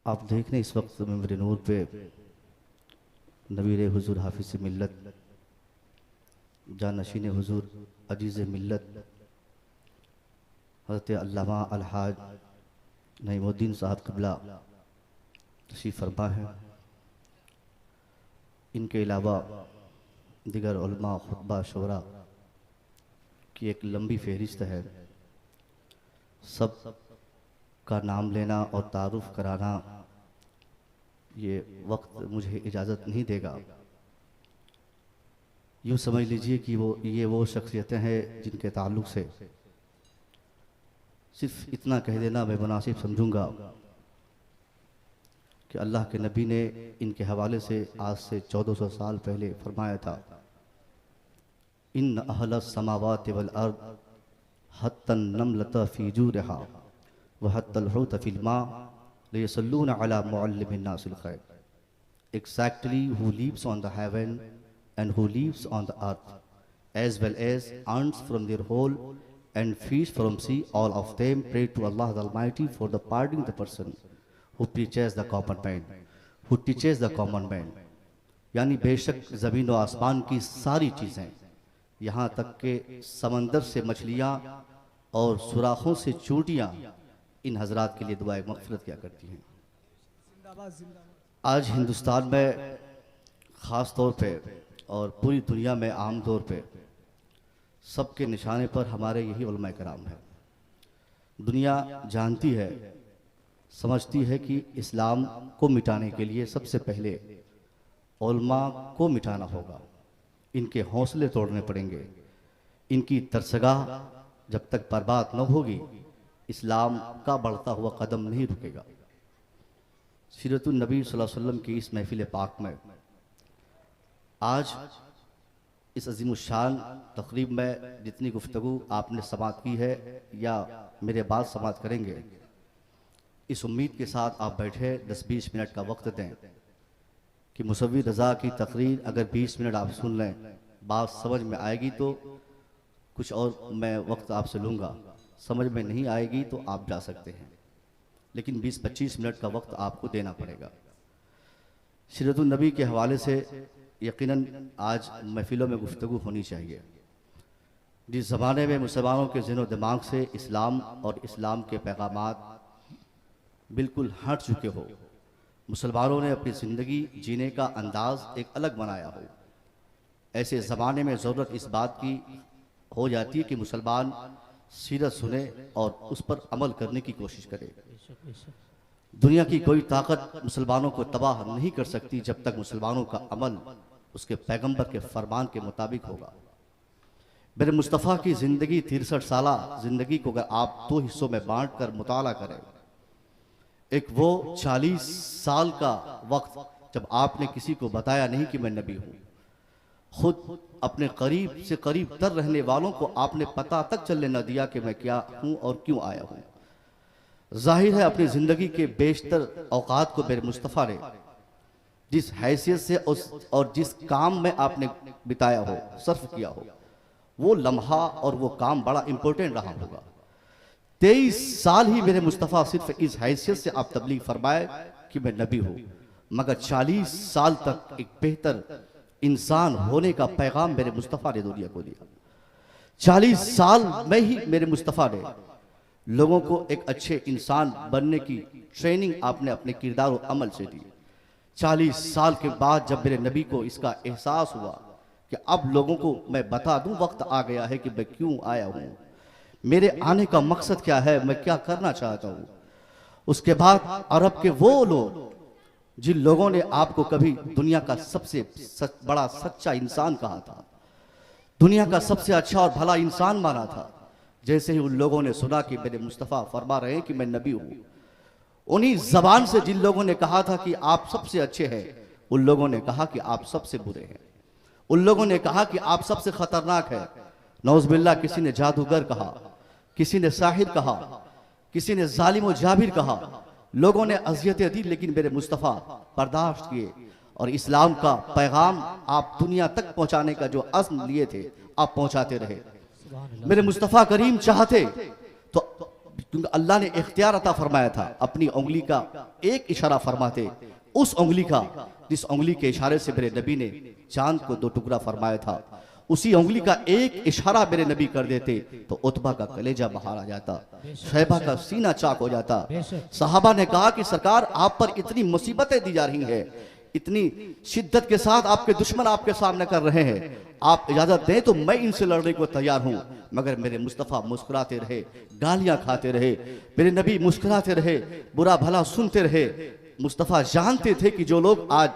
आप देख रहे हैं इस वक्त मेरे नूर पे नबीर हुजूर हाफिज़ मिल्लत जानशीन हुजूर अजीज़ मिल्लत हज़रत अल्लामा अलहाज नईमुद्दीन साहब क़िबला तशरीफ़ फरमा है। इनके अलावा दिगर उलमा खुतबा शुरा की एक लंबी फहरिस्त है। सब का नाम लेना और तारुफ कराना ये वक्त मुझे इजाज़त नहीं देगा। यूँ समझ लीजिए कि वो शख्सियतें हैं जिनके ताल्लुक़ से सिर्फ इतना कह देना मैं मुनासिब समझूंगा कि अल्लाह के नबी ने इनके हवाले से आज से 1400 साल पहले फरमाया था, इन अहलस समावाति वल अर्द हत्तन नमलत फी जूरहा व हत्तल हुत फिल मा लियसल्लून अला मुअल्लिमिन नासिल खैर। Exactly who lives on the heaven and who lives on the earth, as well as ants from their hole and fish from sea, all of them pray to Allah the Almighty for the pardoning the person who preaches the common man, who teaches the common man। यानी बेशक ज़मीन व आसमान की सारी चीज़ें, यहाँ तक के समंदर से मछलियाँ और सुराखों से चोटियाँ इन हजरात के लिए दुआए मग़फ़िरत क्या करती हैं। आज हिंदुस्तान में ख़ास तौर पे और पूरी दुनिया में आम तौर पे सबके निशाने पर हमारे यही उलमा कराम है। दुनिया जानती है, समझती है कि इस्लाम को मिटाने के लिए सबसे पहले उलमा को मिटाना होगा, इनके हौसले तोड़ने पड़ेंगे, इनकी तरसगाह जब तक बर्बाद न होगी इस्लाम का बढ़ता हुआ कदम नहीं रुकेगा। सीरतुन नबी सल्लल्लाहु अलैहि वसल्लम की इस महफिल पाक में आज इस अज़ीमुश्शान तक़रीब में जितनी गुफ्तगू आपने समाअत की है या मेरे बाद समाअत करेंगे, इस उम्मीद के साथ आप बैठे 10-20 मिनट का वक्त दें कि मुसव्वी रज़ा की तकरीर अगर 20 मिनट आप सुन लें, बात समझ में आएगी तो कुछ और मैं वक्त आपसे लूँगा, समझ में नहीं आएगी तो आप जा सकते हैं, लेकिन 20-25 मिनट का वक्त आपको देना पड़ेगा। सीरतुन नबी के हवाले से यकीनन आज महफिलों में गुफ्तगू होनी चाहिए। जिस ज़माने में मुसलमानों के ज़हन दिमाग से इस्लाम और इस्लाम के पैगामात बिल्कुल हट चुके हो, मुसलमानों ने अपनी ज़िंदगी जीने का अंदाज़ एक अलग बनाया हो, ऐसे ज़माने में ज़रूरत इस बात की हो जाती है कि मुसलमान सीरत सुने और उस पर अमल करने की कोशिश करे। दुनिया की कोई ताकत मुसलमानों को तबाह नहीं कर सकती जब तक मुसलमानों का अमल उसके पैगंबर के फरमान के मुताबिक होगा। मेरे मुस्तफ़ा की ज़िंदगी 63 साला ज़िंदगी को अगर आप 2 हिस्सों में बांट कर मुताला करें, एक वो 40 साल का वक्त जब आपने किसी को बताया नहीं कि मैं नबी हूँ, खुद अपने करीब से करीब तर रहने वालों को आपने पता तक चलने न दिया कि मैं क्या हूँ और क्यों आया हूँ। जाहिर है अपनी ज़िंदगी के बेशतर औकात को मेरे मुस्तफ़ा ने जिस हैसियत से और जिस काम में आपने बिताया हो, सर्फ किया हो, वो लम्हा और वो काम बड़ा इंपॉर्टेंट रहा होगा। 23 साल ही मेरे मुस्तफ़ा सिर्फ इस हैसियत से आप तबलीग फरमाए कि मैं नबी हूँ, मगर 40 साल तक एक बेहतर इंसान होने का पैगाम मेरे मुस्तफ़ा ने दुनिया को दिया। 40 साल में ही मेरे मुस्तफ़ा ने लोगों को एक अच्छे इंसान बनने की ट्रेनिंग आपने अपने किरदार और अमल से दी। 40 साल के बाद जब मेरे नबी को इसका एहसास हुआ कि अब लोगों को मैं बता दूं वक्त आ गया है कि मैं क्यों आया हूं, मेरे आने का मकसद क्या है, मैं क्या करना चाहता हूं, उसके बाद अरब के वो लोग जिन लोगों ने आपको कभी दुनिया का सबसे बड़ा सच्चा इंसान कहा था, दुनिया का सबसे अच्छा और भला इंसान माना था, जैसे ही उन लोगों ने सुना कि मेरे मुस्तफ़ा फरमा रहे हैं कि मैं नबी हूँ, उन्हीं ज़बान से जिन लोगों ने कहा था कि आप सबसे अच्छे हैं, उन लोगों ने कहा कि आप सबसे बुरे हैं, उन लोगों ने कहा कि आप सबसे खतरनाक है। नौज़बिल्लाह किसी ने जादूगर कहा, किसी ने साहिर कहा, किसी ने जालिम व जाबिर कहा, लोगों ने अज़ियतें दी, लेकिन मेरे मुस्तफ़ा बर्दाश्त किए और इस्लाम का पैगाम आप दुनिया तक पहुँचाने का जो अज़्म लिए थे आप पहुँचाते रहे। मेरे मुस्तफ़ा करीम चाहते तो क्योंकि अल्लाह ने इख्तियार अता फरमाया था, अपनी उंगली का एक इशारा फरमाते, उस उंगली का जिस उंगली के इशारे से मेरे नबी ने चांद को 2 टुकड़ा फरमाया था, उसी उंगली का एक इशारा मेरे नबी कर देते तो उतबा का कलेजा बाहर आ जाता, शैबा का सीना चाक हो जाता। सहाबा ने कहा कि सरकार आप पर इतनी मुसीबतें दी जा रही हैं, इतनी शिद्दत के साथ आपके दुश्मन आपके सामने कर रहे हैं, आप इजाजत दें तो मैं इनसे लड़ने को तैयार हूं। मगर मेरे मुस्तफ़ा मुस्कुराते रहे, गालियां खाते रहे, मेरे नबी मुस्कुराते रहे, बुरा भला सुनते रहे। मुस्तफ़ा जानते थे कि जो लोग आज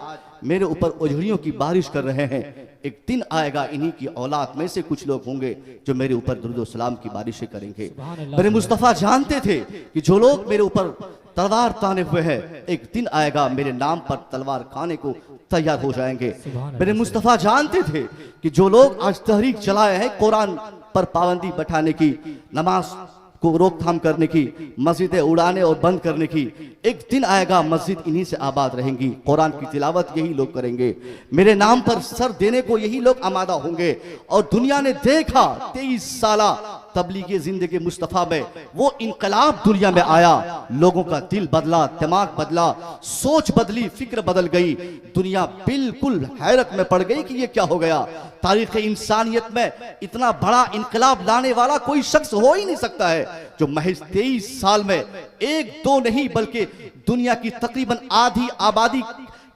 मेरे ऊपर उजड़ियों की बारिश कर रहे हैं, एक दिन आएगा इन्हीं की औलाद में से कुछ लोग होंगे जो मेरे ऊपर दुरूद सलाम की बारिशें करेंगे। मेरे मुस्तफ़ा जानते थे कि जो लोग मेरे ऊपर तलवार ताने हुए हैं, एक दिन आएगा मेरे नाम पर तलवार खाने को तैयार हो जाएंगे। मेरे मुस्तफ़ा जानते थे कि जो लोग आज तहरीक चलाए हैं कुरान पर पाबंदी बैठाने की, नमाज को रोकथाम करने की, मस्जिदें उड़ाने और बंद करने की, एक दिन आएगा मस्जिद इन्हीं से आबाद रहेंगी, कुरान की तिलावत यही लोग करेंगे, मेरे नाम पर सर देने को यही लोग आमादा होंगे। और दुनिया ने देखा 23 साला तबलीगी जिंदगी मुस्तफ़ा में वो इनकलाब दुनिया में आया, लोगों का दिल बदला, दिमाग बदला, सोच बदली, फिक्र बदल गई, दुनिया बिल्कुल हैरत में पड़ गई कि ये क्या हो गया। तारीख़ इंसानियत में इतना बड़ा इनकलाब लाने वाला कोई शख्स हो ही नहीं सकता है जो महज 23 साल में 1-2 नहीं बल्कि दुनिया की तकरीबन आधी आबादी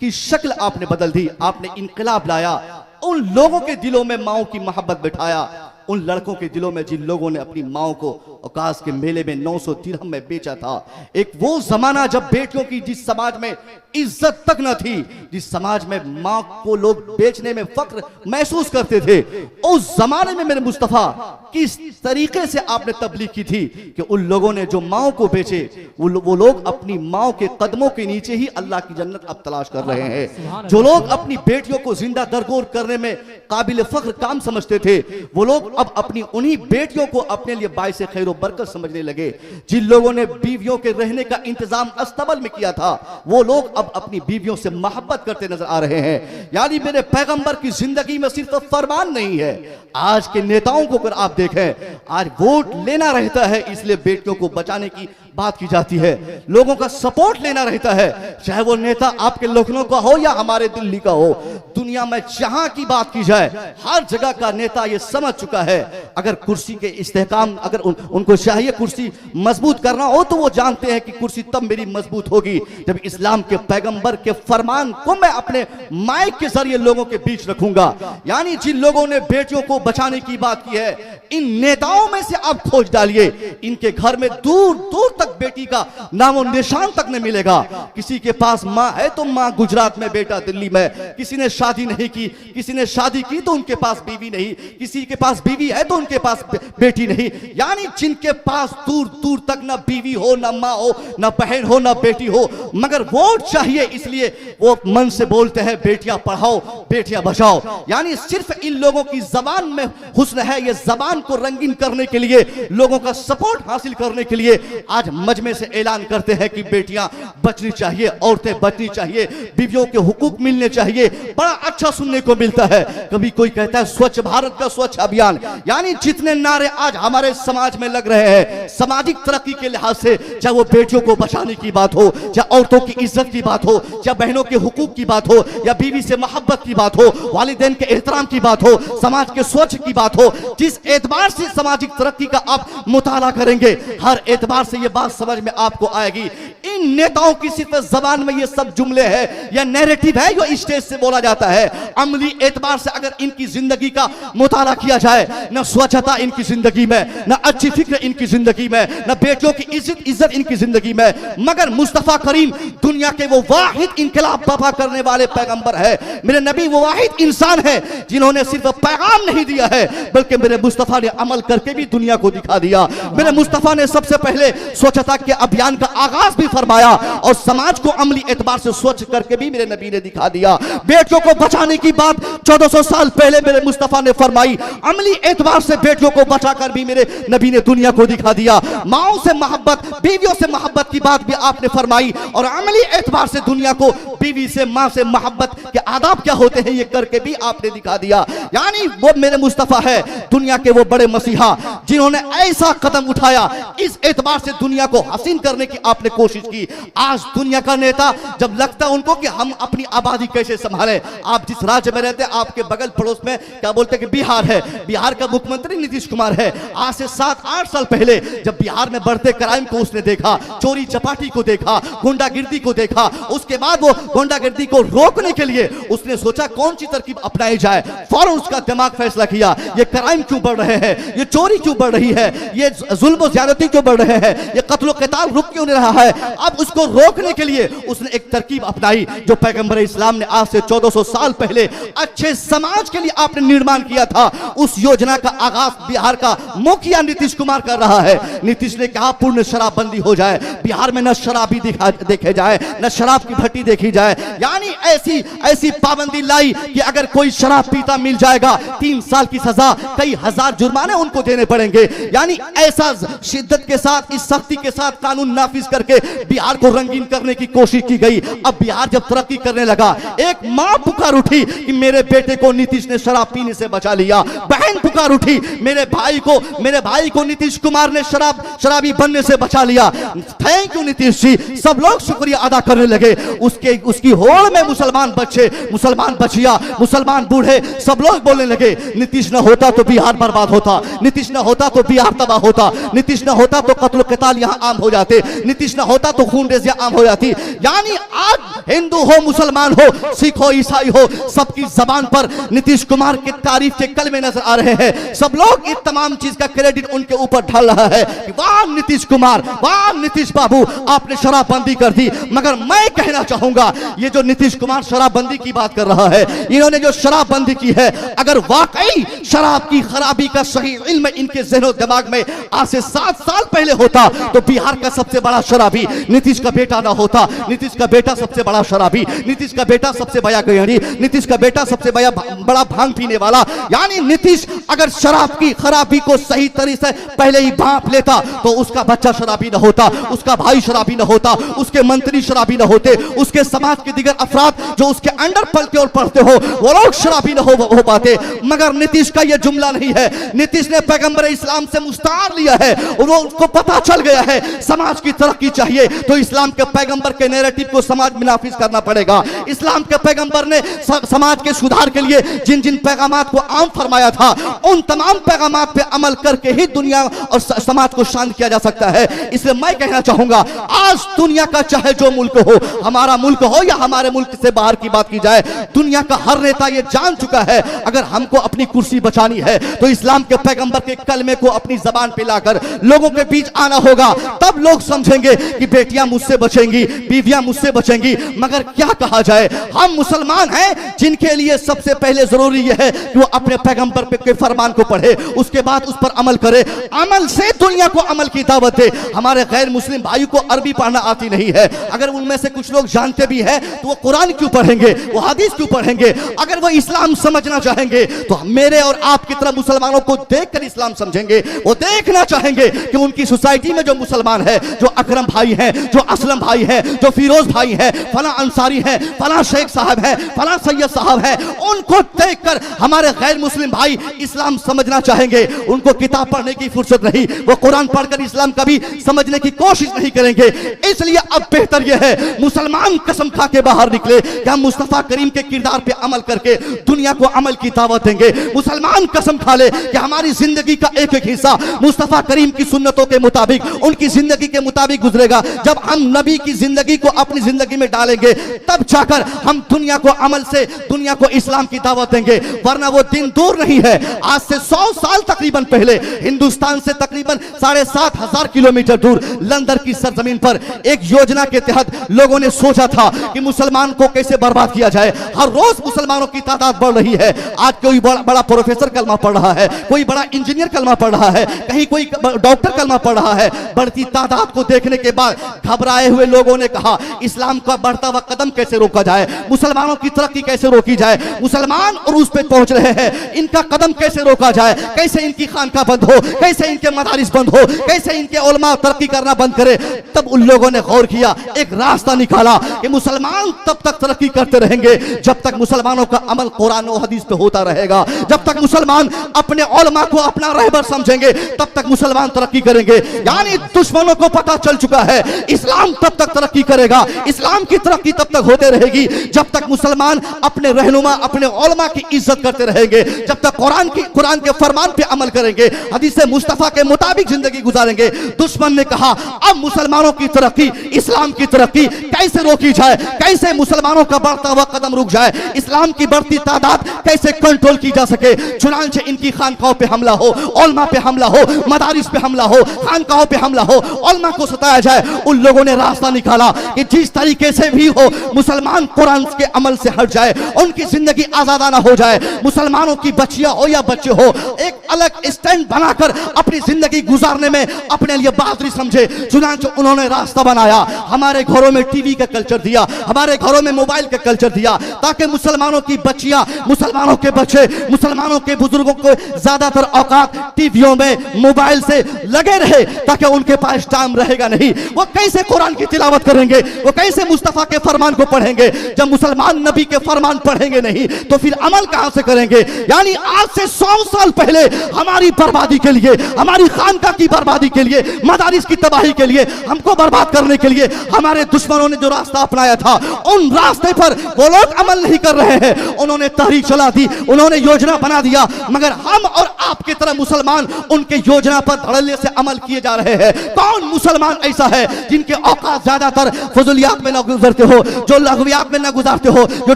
की शक्ल आपने बदल दी, आपने इनकलाब लाया। उन लोगों के दिलों में माओ की मोहब्बत बिठाया, उन लड़कों के दिलों में जिन लोगों ने अपनी माओ को औकास के मेले में 900 दिरहम में बेचा था। एक वो जमाना जब बेटियों की जिस समाज में इज्जत तक न थी, जिस समाज में माँ को लोग बेचने में फख्र महसूस करते थे, उस जमाने में मेरे मुस्तफ़ा किस तरीके से आपने तबलीग की थी कि उन लोगों ने जो माओ को बेचे, वो लोग अपनी माओ के कदमों के नीचे ही अल्लाह की जन्नत अब तलाश कर रहे हैं। जो लोग अपनी बेटियों को जिंदा दरगोर करने में काबिल फख्र काम समझते थे, वो लोग अब अपनी उन्हीं बेटियों को अपने लिए बाइसे खैर बरकत समझने लगे। जिन लोगों ने बीवियों के रहने का इंतजाम अस्तबल में किया था, वो लोग अब अपनी बीवियों से मोहब्बत करते नजर आ रहे हैं। यानी मेरे पैगंबर की जिंदगी में सिर्फ फरमान नहीं है, आज के नेताओं को अगर आप देखें, आज वोट लेना रहता है इसलिए बेटियों को बचाने की बात की जाती है, लोगों का सपोर्ट लेना रहता है, चाहे वो नेता आपके लखनऊ का हो या हमारे दिल्ली का हो। दुनिया में जहां की बात की जाए, हर जगह का नेता ये समझ चुका है, अगर कुर्सी के इस्तेहकाम, अगर उनको चाहिए कुर्सी मजबूत करना हो तो वो जानते हैं कि कुर्सी तब मेरी मजबूत होगी जब इस्लाम के पैगंबर के फरमान को मैं अपने माइक के जरिए लोगों के बीच रखूंगा। यानी जिन लोगों ने बेटियों को बचाने की बात की है, इन नेताओं में से आप खोज डालिए, इनके घर में दूर दूर तक बेटी का नामो निशान तक नहीं मिलेगा। किसी के पास माँ है तो माँ गुजरात में, बेटा दिल्ली में, किसी ने शादी नहीं की, किसी ने शादी की तो उनके पास बीवी नहीं, किसी के पास बीवी है तो उनके पास बेटी नहीं। यानी जिनके पास दूर दूर तक ना बीवी हो, ना माँ हो, ना बहन हो, ना बेटी हो, मगर वोट चाहिए इसलिए वो मन से बोलते हैं बेटियां पढ़ाओ, बेटियां बचाओ। यानी सिर्फ इन लोगों की जबान में हुस्न है, ये जबान को रंगीन करने के लिए, लोगों का सपोर्ट हासिल करने के लिए आज मजमे से ऐलान करते हैं कि बेटियां बचनी चाहिए, औरतें बचनी चाहिए, बीवियों के हुकूक मिलने चाहिए। बड़ा अच्छा सुनने को मिलता है, कभी कोई कहता है स्वच्छ भारत का स्वच्छ अभियान। यानी जितने नारे आज हमारे समाज में लग रहे हैं सामाजिक तरक्की के लिहाज से, चाहे वो बेटियों को बचाने की बात हो, चाहे औरतों की इज्जत की बात हो, चाहे बहनों के हुकूक की बात हो, या बीवी से मोहब्बत की बात हो, वालिदैन के एहतराम की बात हो, समाज के स्वच्छ की बात हो, जिस एतबार से सामाजिक तरक्की का आप मुताला करेंगे, हर एतबार से ये बात समझ में आपको आएगी। इन नेताओं की सिर्फ जबान में ये सब जुमले हैं या नैरेटिव है जो स्टेज से बोला जाता है। अमली एतबार से अगर इनकी जिंदगी का मुताला किया जाए, न स्वच्छता इनकी जिंदगी में, न अच्छी फिक्र इनकी जिंदगी में, न बेटियों की इज्जत इनकी जिंदगी में। मगर मुस्तफा करीम दुनिया के वो वाहिद इनकलाब बर्पा करने वाले पैगंबर है, मेरे नबी वो वाहिद इंसान है जिन्होंने सिर्फ पैगाम नहीं दिया है बल्कि मेरे मुस्तफा ने अमल करके भी दुनिया को दिखा दिया। मेरे मुस्तफा ने सबसे पहले स्वच्छता के अभियान का आगाज भी फरमाया और समाज को अमली एतबार से स्वच्छ करके भी मेरे नबी ने दिखा दिया। बेटियों को बचाने की बात 1400 साल पहले मेरे मुस्तफा ने फरमाई, अमली एतबार से बेटियों को बचाकर भी मेरे नबी ने दुनिया को दिखा दिया। माओ से मोहब्बत, बीवियों से मोहब्बत की बात भी आपने फरमाई और अमली एतबार से दुनिया को बीवी से, मां से मोहब्बत के आदाब क्या होते हैं ये करके भी आपने दिखा दिया। यानी वो मेरे मुस्तफा है, दुनिया के वो बड़े मसीहा जिन्होंने ऐसा कदम उठाया, इस एतबार से दुनिया को हसीन करने की आपने कोशिश की। आज दुनिया का नेता जब लगता है उनको कि हम अपनी आबादी कैसे संभालें, आप जिस राज्य में रहते हैं आपके बगल पड़ोस में क्या बोलते हैं कि बिहार है, बिहार का मुख्यमंत्री नीतीश कुमार है। आज से 7-8 साल पहले जब बिहार में बढ़ते क्राइम को उसने देखा, चोरी चपाटी को देखा, गुंडागिर्दी को देखा, उसके बाद वो गुंडागिर्दी को रोकने के लिए उसने सोचा कौन सी तरकीब अपनाई जाए। फौरन उसका दिमाग फैसला किया, ये क्राइम क्यों बढ़ रहे हैं, ये चोरी क्यों बढ़ रही है, ये जुल्म ज्यादती क्यों बढ़ रहे हैं, ये कत्ल क़िताल रुक क्यों नहीं रहा है। अब उसको रोकने के लिए उसने एक तरकीब अपनाई जो पैगंबर इस्लाम ने आज से 1400 साल पहले अच्छे समाज के लिए आपने निर्माण किया था। उस योजना का आगाज बिहार का मुखिया नीतीश कुमार कर रहा है। नीतीश ने कहा पूर्ण शराबबंदी हो जाए, बिहार में न शराबी देखे जाए, न शराब की भट्टी देखी जाए। यानी ऐसी ऐसी पाबंदी लाई कि अगर कोई शराब पीता मिल जाएगा 3 साल की सजा, कई हजार जुर्माने उनको देने पड़ेंगे। यानी ऐसा शिद्दत के साथ, इस सख्ती के साथ कानून नाफिज करके बिहार को रंगीन करने की कोशिश की गई। अब बिहार जब तरक्की करने लगा, एक मां पुकार उठी कि मेरे बेटे को नीतीश ने शराब पीने से बचा लिया। बहन पुकार उठी, मेरे भाई को नीतीश कुमार ने शराबी बनने से बचा लिया। Thank you Nitish ji. सब लोग शुक्रिया अदा करने लगे। उसकी होड़ में मुसलमान बच्चे, मुसलमान बचिया, मुसलमान बूढ़े सब लोग बोलने लगे नीतीश न होता तो बिहार बर्बाद होता, नीतीश न होता तो बिहार तबाह होता, नीतीश न होता तो कत्ल क़िताल यहाँ आम हो जाते, नीतीश न होता तो खून रेज़ियाँ आम हो जाती। यानी आज हिंदू हो, मुसलमान हो, सिख हो, ईसाई हो, सबकी जबान पर नीतीश कुमार के तारीफ के कलमे नजर आ रहे हैं। सब लोग इस तमाम चीज का क्रेडिट उनके ऊपर ढल रहा है कि वाह नीतीश कुमार, वाह नीतीश बाबू, आपने शराबबंदी कर दी। मगर मैं कहना चाहूंगा ये जो नीतीश कुमार शराबबंदी की बात कर रहा है, इन्होंने जो शराबबंदी की है, अगर वाकई शराब की खराबी का सही इल्म इनके ज़हन दिमाग में आज से 7 साल पहले होता तो बिहार का सबसे बड़ा शराबी नीतीश का बेटा ना होता। नीतीश का बेटा सबसे बड़ा शराबी, नीतीश का बेटा सबसे बड़ा गैंडी, नीतीश का बेटा सबसे बड़ा भांग पीने वाला। यानी नीतीश अगर शराब की खराबी को सही तरीके से पहले ही भांप लेता तो उसका बच्चा शराबी न होता, उसका भाई शराबी न होता, उसके मंत्री शराबी न होते, उसके समाज के दिगर अफराद जो उसके अंडर पलते और पढ़ते हो वो लोग शराबी न हो पाते। मगर नीतीश का ये जुमला नहीं है। नीतीश ने पैगंबर इस्लाम से मुस्तार लिया है। उसको पता चल गया है समाज की तरक्की चाहिए तो इस्लाम के पैगंबर के नैरेटिव को समाज में नाफिज करना पड़ेगा। इस्लाम के पैगंबर ने समाज के सुधार के लिए जिन जिन पैगामात को आम फरमाया था उन तमाम पैगामात पे अमल करके ही दुनिया और समाज को शांत किया जा सकता है। इसलिए मैं कहना चाहूंगा आज दुनिया का चाहे जो मुल्क हो, हमारा मुल्क हो या हमारे मुल्क से बाहर की बात की जाए, दुनिया का हर नेता ये जान चुका है अगर हमको अपनी कुर्सी बचानी है तो इस्लाम के पैगंबर के कलमे को अपनी जबान पे लाकर लोगों के बीच आना होगा। तब लोग समझेंगे कि बेटियां मुझसे बचेंगी, बीवियां मुझसे बचेंगी। मगर क्या कहा जाए, हम मुसलमान हैं जिनके लिए सबसे पहले जरूरी यह है कि वो अपने पैगंबर के फरमान को पढ़े, उसके बाद उस पर अमल करे, अमल से दुनिया को अमल की दावत दे। हमारे गैर मुस्लिम भाई को अरबी पढ़ना आती नहीं है, अगर उनमें से कुछ लोग जानते भी हैं तो वो कुरान क्यों पढ़ेंगे, वो हदीस क्यों पढ़ेंगे। अगर वो इस्लाम समझना चाहेंगे तो मेरे और आपकी तरह मुसलमानों को देखकर इस्लाम समझेंगे। वो देखना चाहेंगे कि उनकी सोसाइटी में जो मुसलमान है, जो अकरम भाई हैं, जो असलम भाई हैं, जो फिरोज भाई हैं, फला अंसारी हैं, फला शेख साहब हैं, फला सैयद साहब हैं, उनको देखकर हमारे गैर मुस्लिम भाई इस्लाम समझना चाहेंगे। उनको किताब पढ़ने की फुर्सत नहीं, वो कुरान पढ़कर इस्लाम का भी समझने की कोशिश नहीं करेंगे। इसलिए अब बेहतर यह है मुसलमान कसम खा के बाहर निकले कि हम मुस्तफा करीम के किरदार पे अमल करके दुनिया को अमल की दावत देंगे। मुसलमान कसम खा ले कि हमारी जिंदगी का एक एक हिस्सा मुस्तफा करीम की सुन्नतों के मुताबिक, उनकी जिंदगी के मुताबिक गुजरेगा। जब हम नबी की जिंदगी को अपनी जिंदगी में डालेंगे तब जाकर हम दुनिया को अमल से दुनिया को इस्लाम की दावत देंगे, वरना वो दिन दूर नहीं है। आज से 100 साल तकरीबन पहले हिंदुस्तान से तकरीबन 7,500 किलोमीटर दूर लंदन की सरजमीन पर एक योजना के तहत लोगों ने सोचा था कि मुसलमान को कैसे बर्बाद किया जाए। हर रोज मुसलमानों की तादाद बढ़ रही है। आज कोई बड़ा प्रोफेसर कलमा पढ़ रहा है, कोई बड़ा इंजीनियर कलमा पढ़ रहा है, कहीं कोई डॉक्टर कलमा पढ़ रहा है। बढ़ती तादाद को देखने के बाद घबराए हुए लोगों ने कहा इस्लाम का बढ़ता हुआ कदम कैसे रोका जाए, मुसलमानों की तरक्की कैसे रोकी जाए। मुसलमान उरूज पे पहुंच रहे हैं, इनका कदम कैसे रोका जाए, कैसे इनकी खानका बंद हो, कैसे इनके मदारिस बंद हो, कैसे इनके उलमा तरक्की करना बंद करे। तब उन लोगों ने गौर किया, एक रास्ता निकाला कि मुसलमान तब तक तरक्की करते रहेंगे जब तक मुसलमानों का अमल कुरान और हदीस पे होता रहेगा। जब तक मुसलमान अपने उलमा को अपना रहबर समझेंगे तब तक मुसलमान तरक्की करेंगे। यानी दुश्मनों को पता चल चुका है इस्लाम तब तक तरक्की करेगा, इस्लाम की तरक्की तब तक होते रहेगी जब तक मुसलमान अपने रहनुमा अपने उलमा की इज्जत करते रहेंगे, जब तक कुरान के फरमान पे अमल करेंगे, हदीस मुस्तफा के मुताबिक जिंदगी गुजारेंगे। दुश्मन ने कहा अब मुसलमानों की तरक्की, इस्लाम की तरक्की कैसे रोकी जाए, कैसे मुसलमानों का बढ़ता हुआ कदम रुक जाए, इस्लाम की बढ़ती तादाद कैसे कंट्रोल की जा सके। चुनांचे इनकी खानकाहों पे हमला हो, उलमा पे हमला हो, मदारिस पे हमला हो, खानकाहों पे हमला हो, उलमा को सताया जाए। उन लोगों ने रास्ता निकाला कि जिस तरीके से भी हो मुसलमान कुरान के अमल से हट जाए, उनकी जिंदगी आजादाना हो जाए। मुसलमानों की बच्चियां हो या बच्चे हो एक अलग स्टैंड बनाकर अपनी जिंदगी गुजारने में अपने लिए बहादुरी समझे। चुनांचे उन्होंने रास्ता बनाया, हमारे घरों में टीवी का कल्चर दिया, हमारे घरों में मोबाइल का कल्चर दिया, ताकि मुसलमानों की बच्चियां, मुसलमानों के बच्चे, मुसलमानों के बुजुर्गों को ज्यादातर औकात टीवियों में मोबाइल से लगे रहे, ताकि उनके पास टाइम रहेगा नहीं। वो कैसे कुरान की तिलावत करेंगे, वो कैसे मुस्तफा के फरमान को पढ़ेंगे। जब मुसलमान नबी के फरमान पढ़ेंगे नहीं तो फिर अमल कहां से करेंगे। यानी आज से 100 साल पहले हमारी बर्बादी के लिए, हमारी खानका की बर्बादी के लिए, मदारिस की तबाही के लिए, हमको बर्बाद करने के लिए हमारे दुश्मनों ने जो रास्ता अपनाया था उन रास्ते पर वो लोग अमल नहीं कर रहे हैं। उन्होंने तहरीक चला दी, उन्होंने योजना बना दिया, मगर हम और आपकी तरह मुसलमान उनके योजना पर धड़ल्ले से अमल किए जा रहे हैं। कौन मुसलमान ऐसा है जिनके औकात ज्यादातर फजुलियात में न गुजरते हो, जो लघवियात में न गुजारते हो, जो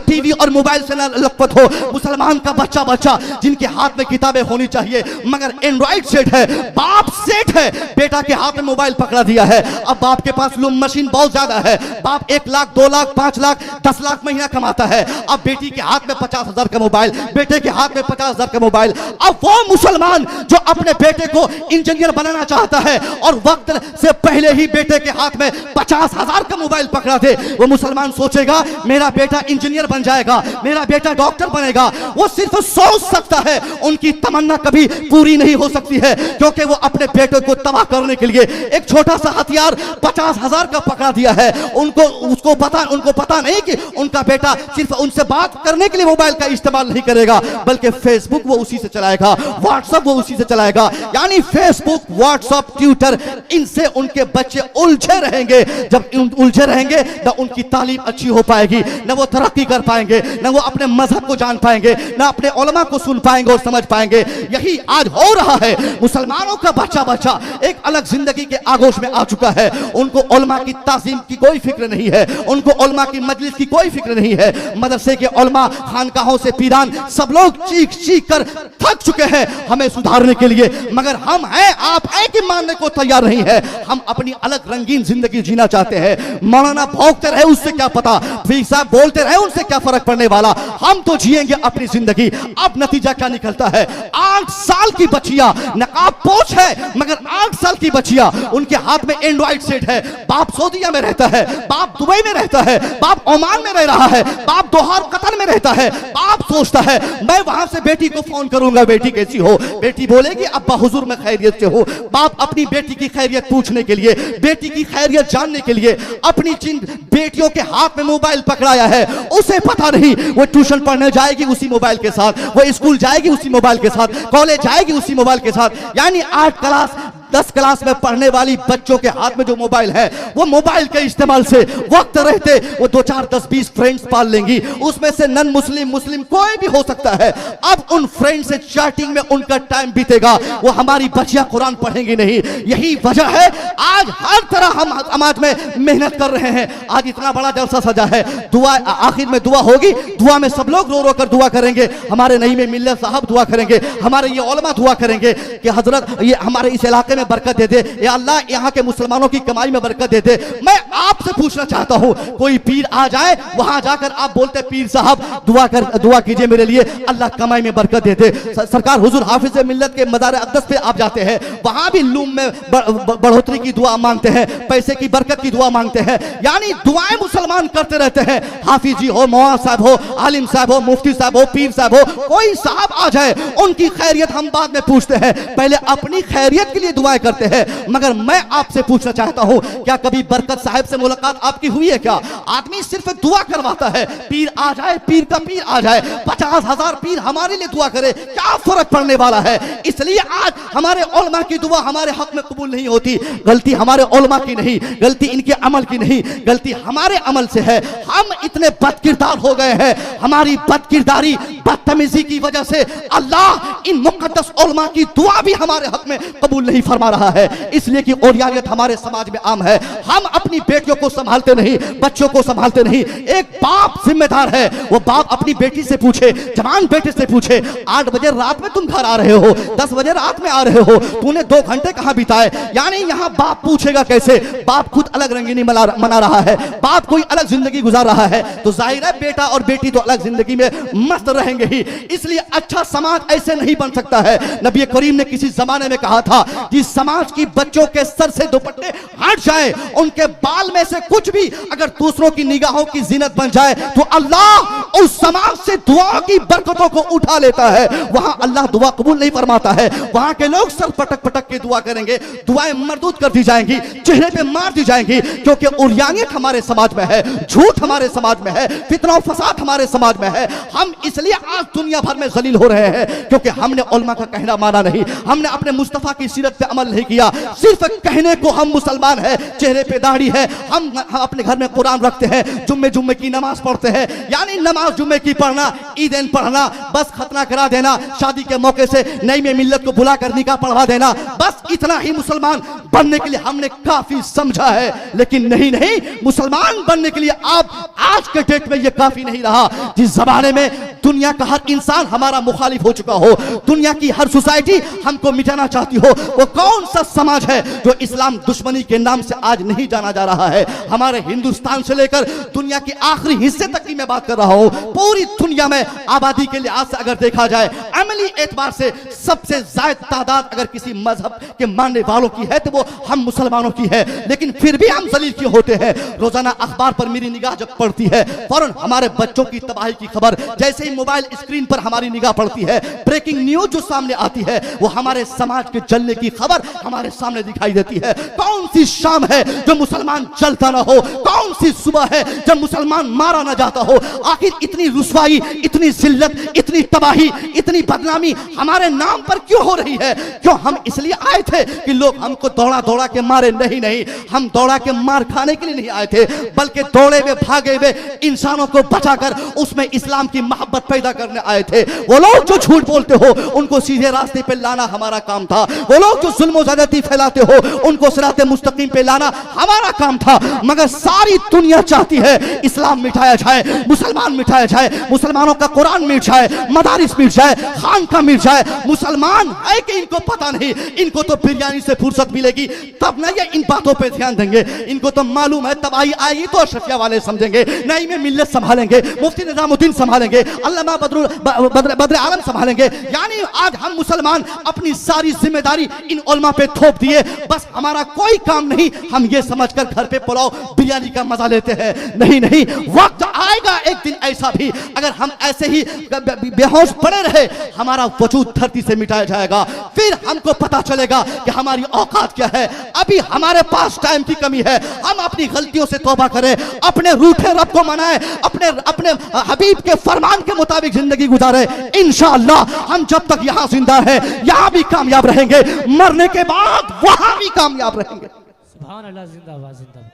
टीवी और मोबाइल से न लपत हो। मुसलमान का बच्चा जिनके हाथ में किताबें होनी चाहिए मगर एंड्रॉइड सेट है, बाप सेट है, बेटा के हाथ में मोबाइल पकड़ा दिया है। अब बाप के पास लूम मशीन बहुत ज्यादा है, बाप 1 लाख 2 लाख 5 लाख 10 लाख महीना कमाता है। अब बेटी के हाथ में 50,000 का मोबाइल, बेटे के हाथ में 50,000 का मोबाइल। अब वो मुसलमान जो अपने बेटे को इंजीनियर बनाना चाहता है और वक्त से पहले ही बेटे के हाथ में 50,000 का मोबाइल पकड़ा दे, वो मुसलमान सोचेगा मेरा बेटा इंजीनियर बन जाएगा, मेरा बेटा डॉक्टर बनेगा। वो सिर्फ सोच सकता है, उनकी तमन्ना कभी पूरी नहीं हो सकती है, क्योंकि वो अपने बेटे को तबाह करने के लिए एक छोटा सा हथियार 50,000 का पकड़ा दिया है। उनको पता नहीं कि उनका बेटा सिर्फ उनसे बात करने के लिए मोबाइल का इस्तेमाल नहीं करेगा, बल्कि फेसबुक वो उसी से चलाएगा, व्हाट्सएप वो उसी से चलाएगा। यानी फेसबुक, व्हाट्सएप, ट्विटर, इनसे उनके बच्चे उलझे रहेंगे। जब उलझे रहेंगे न उनकी तालीम अच्छी हो पाएगी, न वो तरक्की कर पाएंगे, न वो अपने मजहब को जान पाएंगे, न अपने उलमा को सुन पाएंगे और समझ पाएंगे। यही आज हो रहा है। मुसलमानों का बच्चा एक अलग जिंदगी के आगोश में आ चुका है। उनको उलमा की ताज़ीम की कोई फिक्र नहीं है, उनको उलमा की मजलिस की कोई फिक्र नहीं है। मदरसे के उलमा, खानकाहों से पीरान सब लोग चीख कर थक चुके हैं हमें सुधारने के लिए, मगर हम हैं, आप हैं कि मानने को तैयार नहीं है। हम अपनी अलग रंगीन जिंदगी जीना चाहते हैं। मौलाना भौंकते रहे उससे क्या पता, फीस साहब बोलते रहे उनसे क्या फर्क पड़ने वाला। हम तो जिएंगे अपनी जिंदगी। अब नतीजा क्या निकलता है, 8 साल की बच्चियां, नकाब पोछ है मगर 8 साल की बच्चियां, उनके हाथ में एंड्रॉइड सेट है। बाप सऊदीया में रहता है, बाप दुबई में रहता है, बाप ओमान में रह रहा है, बाप दोहार कतर में रहता है। बाप सोचता है मैं वहां से बेटी को फोन करूंगा, बेटी कैसी हो, बेटी बोलेगी अब्बा हुजूर में खैरियत से हो। बाप अपनी बेटी की खैरियत पूछने के लिए, बेटी की खैरियत जानने के लिए अपनी जिन बेटियों के हाथ में मोबाइल पकड़ाया है, उसे पता नहीं वो ट्यूशन पढ़ने जाएगी उसी मोबाइल के साथ, वो स्कूल जाएगी उसी मोबाइल के साथ, कॉलेज जाएगी उसी मोबाइल के साथ। यानी 8 क्लास 10 क्लास में पढ़ने वाली बच्चों के हाथ में जो मोबाइल है, वो मोबाइल के इस्तेमाल से वक्त रहते वो 2 4 10 20 फ्रेंड्स पाल लेंगी, उसमें से नन मुस्लिम मुस्लिम कोई भी हो सकता है। अब उन फ्रेंड से चैटिंग में उनका टाइम बीतेगा, वो हमारी बच्चियां कुरान पढ़ेंगी नहीं। यही वजह है आज हर तरह हम समाज में मेहनत कर रहे हैं। आज इतना बड़ा जलसा सजा है, दुआ आखिर में दुआ होगी, दुआ में सब लोग रो रो कर दुआ करेंगे, हमारे नईम मिल्लत साहब दुआ करेंगे, हमारे ये उलमा दुआ करेंगे कि हजरत ये हमारे इस इलाके में बरकत दे दे, या अल्लाह यहाँ के मुसलमानों की कमाई में बरकत दे दे। मैं आपसे पूछना चाहता हूँ, कोई पीर आ जाए वहां जाकर आप बोलते पीर साहब दुआ कीजिए मेरे लिए, अल्लाह कमाई में बरकत दे दे। सरकार हुजूर हाफिज मिल्लत के मज़ार अक़दस पे आप जाते हैं, वहां भी लूम में बढ़ोतरी की दुआ मांगते हैं, पैसे की बरकत की दुआ मांगते हैं, यानी दुआएं मुसलमान करते रहते हैं। हाफिज जी हो, मौलाना साहब हो, आलिम साहब हो, मुफ्ती साहब हो, पीर साहब हो, कोई साहब आ जाए उनकी खैरियत हम बाद में पूछते हैं, पहले अपनी खैरियत के लिए दुआएं करते हैं। मगर मैं आपसे पूछना चाहता हूं, क्या कभी बरकत साहब से मुलाकात आपकी हुई है क्या? आदमी सिर्फ दुआ करवाता है, पीर आ जाए, पीर का पीर आ जाए, 50,000 पीर हमारे लिए दुआ करे, क्या फर्क पड़ने वाला है? इसलिए आज हमारे उलमा की दुआ हमारे हक में कबूल नहीं होती। गलती हमारे उलमा की नहीं, गलती इनके अमल की नहीं, गलती हमारे अमल से है। हम इतने बदकिरदार हो गए हैं, हमारी बदकिरदारी बदतमीजी की वजह से अल्लाह इन मुकद्दस उलमा की दुआ भी हमारे हक में कबूल नहीं फरमा रहा है। इसलिए कि औरियानियत हमारे समाज में आम है, हम अपनी बेटियों को संभालते नहीं, बच्चों को संभालते नहीं। एक बाप जिम्मेदार है, वो बाप अपनी बेटी से पूछे, जवान बेटे से पूछे, 8 बजे रात में तुम घर आ रहे हो, 10 बजे रात में आ रहे हो, तूने 2 घंटे कहां बिताए? यानी यहाँ बाप पूछेगा कैसे? बाप खुद अलग रंगीनी मना रहा है, बाप कोई अलग जिंदगी गुजार रहा है, तो जाहिर है बेटा और बेटी तो अलग जिंदगी में मस्त रहेंगे ही। इसलिए अच्छा समाज ऐसे नहीं बन सकता है। नबी करीम ने किसी जमाने में कहा था, जिस समाज की बच्चों के सर से दुपट्टे हट जाए, उनके बाल में से कुछ भी अगर दूसरों की निगाहों की जीनत बन जाए, तो अल्लाह उस समाज से दुआ की बरकतों को उठा लेता है। वहां अल्लाह दुआ कबूल नहीं फरमाता है, वहां के लोग सर पटक पटक के दुआ करेंगे, दुआएं मरदूद कर दी जाएंगी, चेहरे पे मार दी जाएंगी, क्योंकि उरियानियत हमारे समाज में है, झूठ हमारे समाज में है, फितना और फसाद हमारे समाज में है। हम इसलिए आज दुनिया भर में जलील हो रहे हैं, क्योंकि हमने उलमा का कहना माना नहीं, हमने अपने मुस्तफा की सीरत पे अमल नहीं किया। सिर्फ कहने को हम मुसलमान हैं, चेहरे पे दाढ़ी है, हम अपने घर में कुरान रखते हैं, जुम्मे की नमाज पढ़ते हैं, यानी नमाज जुम्मे की पढ़ना, ईदेन पढ़ना, बस खतना करा देना, शादी के मौके से नई में मिल्लत को बुलाकर निकाह पढ़वा देना, बस इतना ही मुसलमान बनने के लिए हमने काफी समझा है। लेकिन नहीं, मुसलमान बनने के लिए आप आज के डेट में यह काफी नहीं रहा। जिस जमाने में दुनिया का हर इंसान हमारा मुखालिफ हो चुका हो, दुनिया की हर सोसाइटी हमको मिटाना चाहती हो, वो कौन सा समाज है जो इस्लाम दुश्मनी के नाम से आज नहीं जाना जा रहा है? हमारे हिंदुस्तान से लेकर दुनिया के आखिरी हिस्से तक की मैं बात कर रहा हूं, पूरी दुनिया में आबादी के लिहाज से अगर देखा जाए, अमली एतबार से सबसे ज्यादा तादाद अगर किसी मजहब के मानने वालों की है तो वो हम मुसलमानों की है। लेकिन फिर भी हम जलील क्यों होते हैं? रोजाना अखबार पर मेरी निगाह जब पड़ती है, फौरन हमारे बच्चों की तबाही की खबर, जैसे ही मोबाइल स्क्रीन पर हमारी निगाह पड़ती है, ब्रेकिंग न्यूज जो सामने आती है, वो हमारे समाज के जलने की खबर हमारे सामने दिखाई देती है। कौन सी शाम है जो मुसलमान जलता ना हो? कौन सी सुबह है जब मुसलमान मारा ना जाता हो? आखिर इतनी रुसवाई, इतनी जिल्लत, इतनी तबाही, इतनी बदनामी हमारे नाम पर क्यों हो रही है? क्यों हम इसलिए आए थे कि लोग हमको दौड़ा दौड़ा के मारे? नहीं, हम दौड़ा के मार खाने के लिए नहीं आए थे, बल्कि दौड़े हुए भागे हुए इंसानों को बचाकर उसमें इस्लाम की मोहब्बत पैदा करने आए थे। वो लोग जो झूठ बोलते हो उनको सीधे रास्ते पे लाना हमारा काम था, वो लोग जो जुल्म और ज़्यादती फैलाते हो उनको सिराते मुस्तकीम पे लाना हमारा काम था। मगर सारी दुनिया चाहती है इस्लाम मिटाया जाए, मुसलमान मिटाया जाए, मुसलमानों का कुरान मिट जाए, मदारिस मिट जाए, खानका मिट जाए। मुसलमान है कि इनको पता नहीं, इनको तो बिरयानी से फुर्सत मिलेगी तब ना ये इन बातों पे ध्यान देंगे। इनको तो मालूम है तबाही आएगी तो अशरफिया वाले समझेंगे, नई में मिल्लत संभालेंगे, मुफ्ती निजामुद्दीन संभालेंगे, अल्लामा बद्र आलम संभालेंगे। यानी आज हम मुसलमान अपनी सारी जिम्मेदारी इन उलमा पे थोप दिए, बस हमारा कोई काम नहीं, हम ये समझकर घर पे पुलाव बिरयानी का मजा लेते हैं। नहीं, वक्त आएगा एक दिन ऐसा भी, अगर हम ऐसे ही बेहोश पड़े रहे, हमारा वजूद धरती से मिटाया जाएगा, फिर हमको पता चलेगा कि हमारी औकात क्या है। अभी हमारे पास टाइम की कमी है, हम अपनी गलतियों से तौबा करें, अपने रूठे रब को मनाएं, अपने हबीब के फरमान के मुताबिक जिंदगी गुजारे। इंशाअल्लाह हम जब तक यहाँ जिंदा है यहाँ भी कामयाब रहेंगे, मरने के बाद वहां भी कामयाब रहेंगे। सुभान अल्लाह, जिंदाबाद जिंदाबाद,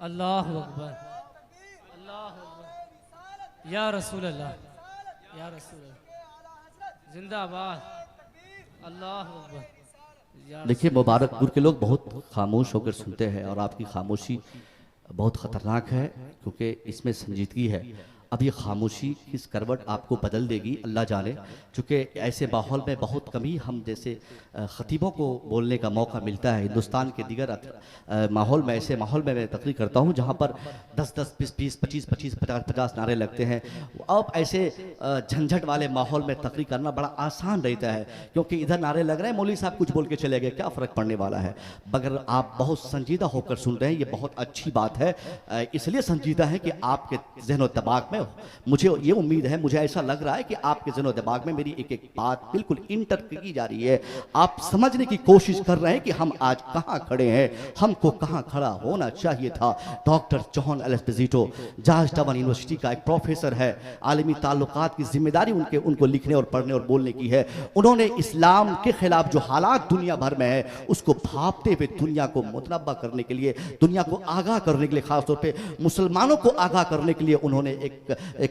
अल्लाहु अकबर, अल्लाहु अकबर, या रसूल अल्लाह, या रसूल अल्लाह, जिंदाबाद, अल्लाहु अकबर। देखिए, मुबारकपुर के लोग बहुत खामोश होकर सुनते हैं और आपकी खामोशी बहुत ख़तरनाक है, क्योंकि इसमें संजीदगी है। अब ये खामोशी किस करवट आपको बदल देगी अल्लाह जाने, चूँकि ऐसे माहौल में बहुत कम ही हम जैसे ख़तीबों को बोलने का मौका मिलता है। हिंदुस्तान के दीगर माहौल में, ऐसे माहौल में मैं तकरीर करता हूँ जहाँ पर 10-10, 20-20, 25-25, 50-50 नारे लगते हैं। अब ऐसे झंझट वाले माहौल में तकरीर करना बड़ा आसान रहता है, क्योंकि इधर नारे लग रहे हैं, मौलवी साहब कुछ बोल के चले गए, क्या फ़र्क पड़ने वाला है। मगर आप बहुत संजीदा होकर सुन रहे हैं, ये बहुत अच्छी बात है। इसलिए संजीदा है कि आपके ज़हन दिमाग में, मुझे ये उम्मीद है, मुझे ऐसा लग रहा है कि आपके ज़हन दिमाग में मेरी एक एक बात बिल्कुल इंटर की जा रही है। आप समझने की कोशिश कर रहे हैं कि हम आज कहाँ खड़े हैं, हमको कहाँ खड़ा होना चाहिए था। Doctor John Esposito Georgetown university का एक प्रोफेसर है, आलमी ताल्लुकात की जिम्मेदारी उनको लिखने और पढ़ने और बोलने की है। उन्होंने इस्लाम के खिलाफ जो हालात दुनिया भर में है उसको भांपते हुए दुनिया को मुतनब्बा करने के लिए, दुनिया को आगाह करने के लिए, खासतौर पे मुसलमानों को आगाह करने के लिए उन्होंने एक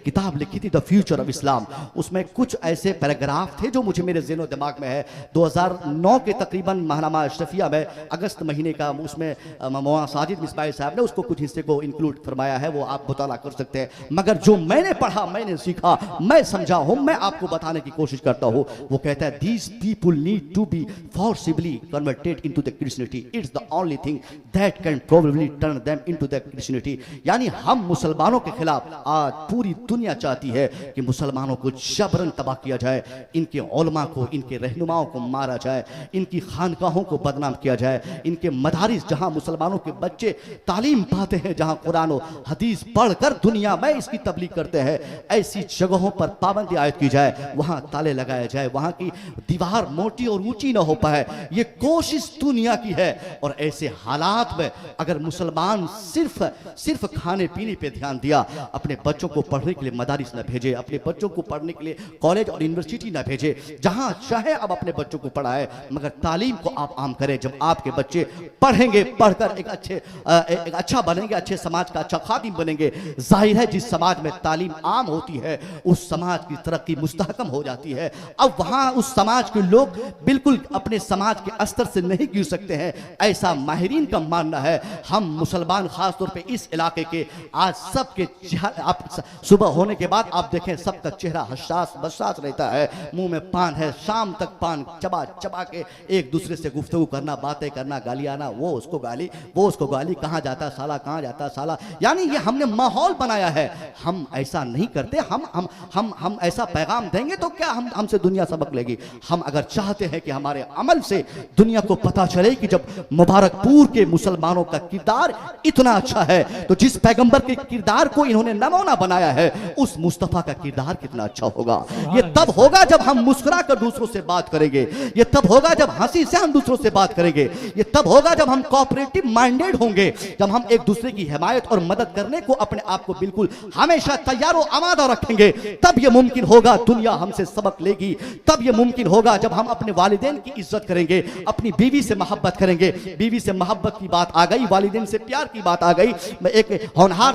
किताब लिखी थी, द फ्यूचर ऑफ इस्लाम। उसमें कुछ ऐसे पैराग्राफ थे जो मुझे मेरे ज़हन दिमाग में है। 2009 के तकरीबन माहनामा अशरफिया में अगस्त महीने का, उसमें मौलाना साजिद मिसबाह साहब ने उसको कुछ हिस्से को इंक्लूड फरमाया है, वो आप मुताला कर सकते हैं। मगर जो मैंने पढ़ा, मैंने सीखा, मैं समझा हूँ, मैं आपको बताने की कोशिश करता हूँ। वो कहता है, these people need to be forcibly converted into the Christianity, it's the only thing that can probably turn them into the Christianity. यानी हम मुसलमानों के खिलाफ आज पूरी दुनिया चाहती है कि मुसलमानों को जबरन तबाह किया जाए, इनके उलमा को, इनके रहनुमाओं को मारा जाए, इनकी खानकाहों को बदनाम किया जाए, इनके मदारिस जहां मुसलमानों के बच्चे तालीम पाते हैं, जहां कुरान और हदीस पढ़कर दुनिया में इसकी तबलीग करते हैं, ऐसी जगहों पर पाबंदी आयद की जाए, वहां ताले लगाए जाए, वहां की दीवार मोटी और ऊंची ना हो पाए। ये कोशिश दुनिया की है। और ऐसे हालात में अगर मुसलमान सिर्फ खाने पीने पे ध्यान दिया, अपने बच्चों को पढ़ने के लिए मदारिस न भेजे, अपने बच्चों को पढ़ने के लिए कॉलेज और यूनिवर्सिटी न भेजे, जहां चाहे अब अपने बच्चों को पढ़ाए, मगर तालीम को आप आम करें। जब आपके बच्चे पढ़ेंगे, पढ़कर एक अच्छा बनेंगे, अच्छे समाज का अच्छा खादिम बनेंगे, जाहिर है जिस समाज में तालीम आम होती है उस समाज की तरक्की मुस्तहकम हो जाती है। अब वहां उस समाज के लोग बिल्कुल अपने समाज के स्तर से नहीं गिर सकते हैं, ऐसा माहिरीन का मानना है। हम मुसलमान खासतौर पे इस इलाके के आज सबके, आप सुबह होने के बाद आप देखें सबका चेहरा हसास बसास रहता है, मुंह में पान है, शाम तक पान चबा चबा के एक दूसरे से गुफ्तगू करना, बातें करना, गालियाना, वो उसको गाली, वो उसको गाली, कहाँ जाता साला, कहाँ जाता साला। यानी ये हमने माहौल बनाया है। हम ऐसा नहीं करते। हम ऐसा पैगाम देंगे तो क्या हमसे दुनिया सबक लेगी। हम अगर चाहते हैं कि हमारे अमल से दुनिया को पता चले कि जब मुबारकपुर के मुसलमानों का किरदार इतना अच्छा है, तो जिस पैगंबर के किरदार को इन्होंने नमूना बनाया है, उस मुस्तफा का किरदार कितना अच्छा होगा। ये तब होगा जब हम मुस्कुरा कर दूसरों से बात करेंगे, ये तब होगा जब हंसी से हम दूसरों से बात करेंगे, ये तब होगा जब हम कोऑपरेटिव माइंडेड होंगे, जब हम एक दूसरे की हिमायत और मदद करने को अपने आप को बिल्कुल हमेशा तैयार और आमादा रखेंगे। तब ये मुमकिन होगा दुनिया हमसे सबक लेगी। तब ये मुमकिन होगा जब हम अपने वालिदैन की इज्जत करेंगे, अपनी बीवी से मोहब्बत करेंगे। बीवी से मोहब्बत की बात आ गई, वालिदैन से प्यार की बात आ गई। एक होनहार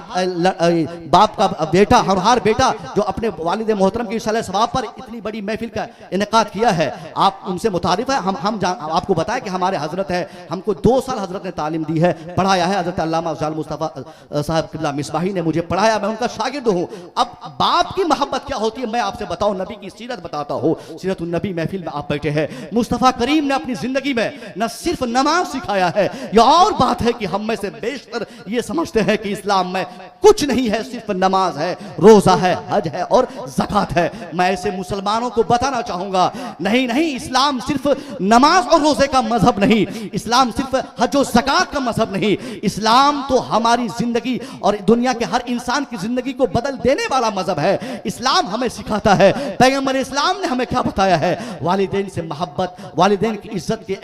बाप का बेटा, होनहार बेटा जो अपने वालिद मोहतरम की सलाह सवाब पर इतनी बड़ी महफिल का इनेकाद किया है, आप उनसे मुतारिफ है। हम आपको बताया कि हमारे हजरत है, हमको 2 साल हजरत ने तालीम दी है, पढ़ाया है। हजरत अल्लामा अफजाल मुस्तफ़ा साहब किबला मिसबाही ने मुझे पढ़ाया, मैं उनका शागिर्द हूँ। अब बाप की मोहब्बत क्या होती है मैं आपसे बताऊं, नबी की सीरत बताता हूँ। सीरत नबी महफिल में आप बैठे हैं। मुस्तफ़ा करीम ने अपनी जिंदगी में न सिर्फ नमाज सिखाया है, यह और बात है कि हम में से बेशतर ये समझते हैं कि इस्लाम में कुछ नहीं है, सिर्फ नमाज है, रोजा है, हज है और ज़कात है। मैं ऐसे मुसलमानों को बताना चाहूंगा, नहीं नहीं, इस्लाम सिर्फ नमाज और रोजे का मजहब नहीं, इस्लाम सिर्फ हज और ज़कात का मजहब नहीं। इस्लाम तो हमारी जिंदगी और दुनिया के हर इंसान की जिंदगी को बदल देने वाला मजहब है। इस्लाम हमें सिखाता है, पैगंबर इस्लाम ने हमें क्या बताया है, वालिदैन से मोहब्बत, वालिदैन की इज्जत के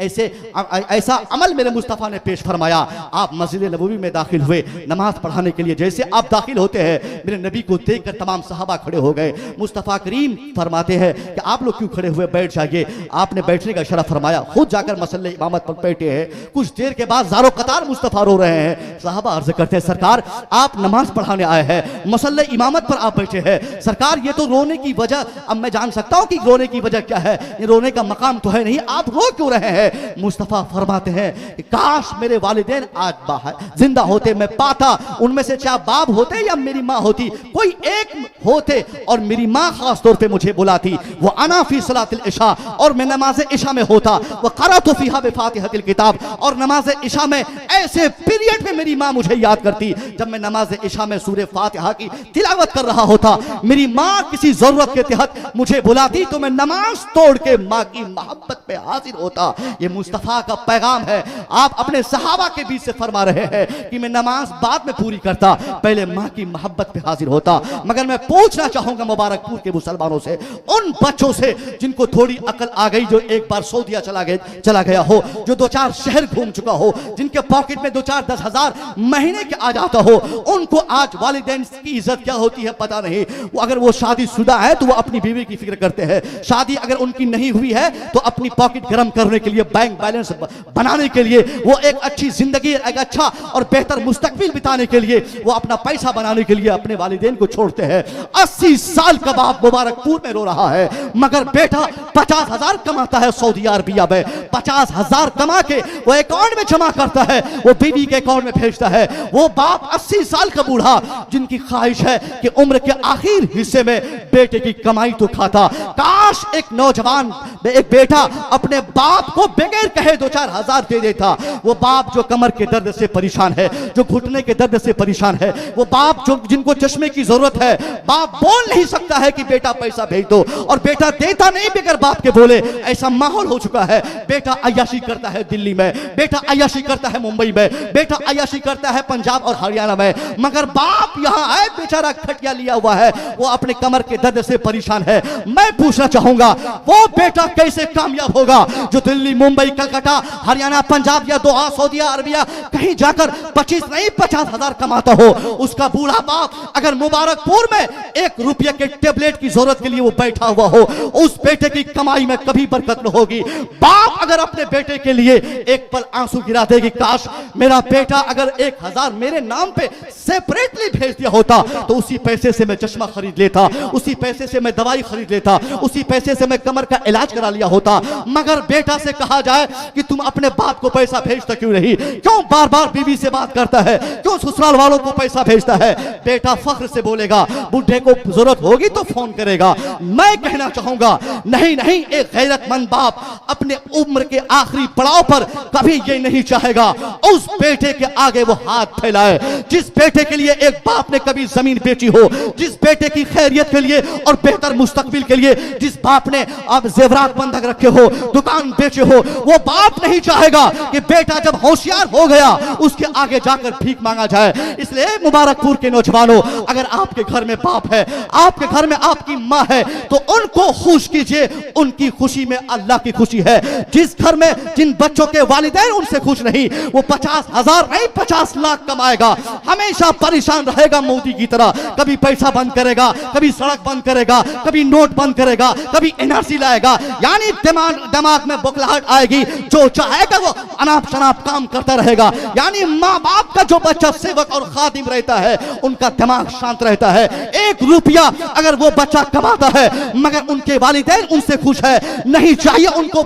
ऐसा अमल मेरे मुस्तफ़ा ने पेश फरमाया। आप मस्जिद नबवी में दाखिल हुए नमाज पढ़ाने के लिए, जैसे आप दाखिल होते हैं, मेरे नबी को देखकर तमाम सहाबा खड़े हो गए। मुस्तफ़ा करीम फरमाते हैं कि आप लोग क्यों खड़े हुए, बैठ जाइए। आपने बैठने का इशारा फरमाया, खुद जाकर मसल्ले इमामत पर बैठे हैं। कुछ देर के बाद ज़ारो कतार मुस्तफ़ा रो रहे हैं। सहाबा अर्ज़ करते हैं सरकार आप नमाज पढ़ाने आए हैं, मसल्ले इमामत पर आप बैठे हैं, सरकार ये तो रोने की वजह, अब मैं जान सकता हूँ कि रोने की वजह क्या है, ये रोने का मकाम तो है नहीं, आप रो क्यों रहे हैं। मुस्तफ़ा फरमाते हैं कि काश मेरे वालिदैन आज बाहर जिंदा होते, मैं पाता उनमें से चाहे बाप होते या मेरी माँ होती, कोई एक होते और मेरी माँ खास तौर पे मुझे बुलाती, वो अना फी सलातिल इशा, और मैं नमाज इशा में होता, वो क़रअतु फ़ीहा बिफ़ातिहतिल किताब, और नमाज इशा में ऐसे पीरियड में मेरी माँ मुझे याद करती जब मैं नमाज इशा में सूरह फातिहा की तिलावत कर रहा होता, मेरी माँ किसी जरूरत के तहत मुझे बुलाती तो मैं नमाज तोड़ के माँ की मोहब्बत पे हाजिर होता। ये मुस्तफ़ा का पैगाम है। आप अपने सहाबा के बीच से फरमा रहे हैं कि मैं नमाज बाद में पूरी करता, पहले माँ की मोहब्बत पे हाजिर होता। मगर मैं पूछना चाहूंगा मुबारकपुर के मुसलमानों से, उन बच्चों से जिनको थोड़ी अकल आ गई, जो एक बार सऊदीया चला गया हो, जो 2-4 शहर घूम चुका हो, जिनके पॉकेट में 2-4-10 हजार महीने के आ जाता हो, उनको आज वालिदैन की इज्जत क्या होती है पता नहीं। वो अगर वो शादीशुदा है तो वो अपनी बीवी की फिक्र करते हैं, शादी अगर उनकी नहीं हुई है तो अपनी पॉकेट गर्म करने के लिए, बैंक बैलेंस बनाने के लिए, वो एक अच्छी जिंदगी, एक अच्छा और बेहतर मुस्तकबिल बिताने के लिए, वो अपना पैसा बनाने के लिए अपने वालिदैन को छोड़ते हैं। 80 साल का बाप मुबारकपुर में रो रहा है, मगर बेटा 50,000 कमाता है सऊदी अरबिया में, 50,000 कमा के वो अकाउंट में जमा करता है, वो बीवी के अकाउंट में भेजता है। वो बाप 80 साल का बूढ़ा जिनकी ख्वाहिश है कि उम्र के आखिर हिस्से में बेटे की कमाई तो खाता, काश एक नौजवान, एक बेटा अपने बाप को बगैर कहे 2-4 हजार दे देता। वो बाप जो कमर के दर्द से परेशान है, जो घुटने के दर्द से परेशान है, वो बाप जो जिनको चश्मे की जरूरत है, बाप बोल नहीं सकता है कि बेटा पैसा भेज दो, और बेटा देता नहीं बगैर बाप के बोले। ऐसा माहौल हो चुका है। बेटा अय्याशी करता है दिल्ली में, बेटा अय्याशी करता है मुंबई में, बेटा अय्याशी करता है पंजाब और हरियाणा में, मगर बाप यहाँ है बेचारा खटिया लिया हुआ है, वो अपने कमर के दर्द से परेशान है। मैं पूछना चाहूंगा वो बेटा कैसे कामयाब होगा जो दिल्ली, मुंबई, कलकत्ता, हरियाणा, पंजाब या दोहा, सऊदी अरबिया कहीं जाकर 25 नहीं 50,000 कमाता हो। उसका बूढ़ा बाप अगर मुबारकपुर में 1 रुपये के टेबलेट की जरूरत के लिए वो बैठा हुआ हो, उस बेटे की कमाई में कभी बरकत न होगी। बाप अगर अपने बेटे के लिए एक पल आंसू गिरा देगी, काश मेरा बेटा अगर 1,000 मेरे नाम पे सेपरेटली भेज दिया होता तो उसी पैसे से मैं चश्मा खरीद लेता, उसी पैसे से मैं दवाई खरीद लेता, उसी पैसे से मैं कमर का इलाज करा लिया होता। मगर बेटा से कहा जाए कि तुम अपने बाप को पैसा भेजता क्यों नहीं, क्यों बार बार बीवी से बात करता है, क्यों ससुराल वालों को पैसा भेजता है, बेटा फख्र से बोलेगा, बुढ़े को जरूरत होगी तो फोन करेगा। मैं कहना चाहूंगा नहीं नहीं, एक गैरतमंद बाप अपने उम्र के आखिरी पड़ाव पर कभी ये नहीं चाहेगा उस बेटे के आगे वो हाथ फैलाए जिस बेटे के लिए एक बाप ने कभी जमीन बेची हो, जिस बेटे की खैरियत के लिए और बेहतर मुस्तकबिल के लिए जिस बाप ने आप जेवरात बंधक रखे हो, दुकान बेचे हो, वो बाप नहीं चाहेगा कि बेटा जब होशियार हो गया उसके आगे जाकर भीख मांगा जाए। इसलिए मुबारकपुर के नौजवानों, अगर आपके घर में बाप है, आपके घर में आपकी माँ है, तो उनको खुश कीजिए, उनकी खुशी में अल्लाह की खुशी है। जिस घर में जिन बच्चों के वालिदैन उनसे खुश नहीं, वो 50,000 नहीं 50 लाख कमाएगा, हमेशा परेशान रहेगा मोदी की तरह, कभी पैसा बंद करेगा, कभी सड़क बंद करेगा, कभी नोट बंद करेगा, कभी एनआरसी लाएगा, यानी दिमाग में बुखलाहट आएगी, जो चाहेगा वो अनाप शनाप काम करता रहेगा। यानी माँ बाप का जो बच्चा सेवक और खादिम रहता है उनका दिमाग शांत रहता है। 1 रुपया अगर वो बच्चा कमाता है मगर उनके वालिदैन उनसे खुश है, नहीं चाहिए उनको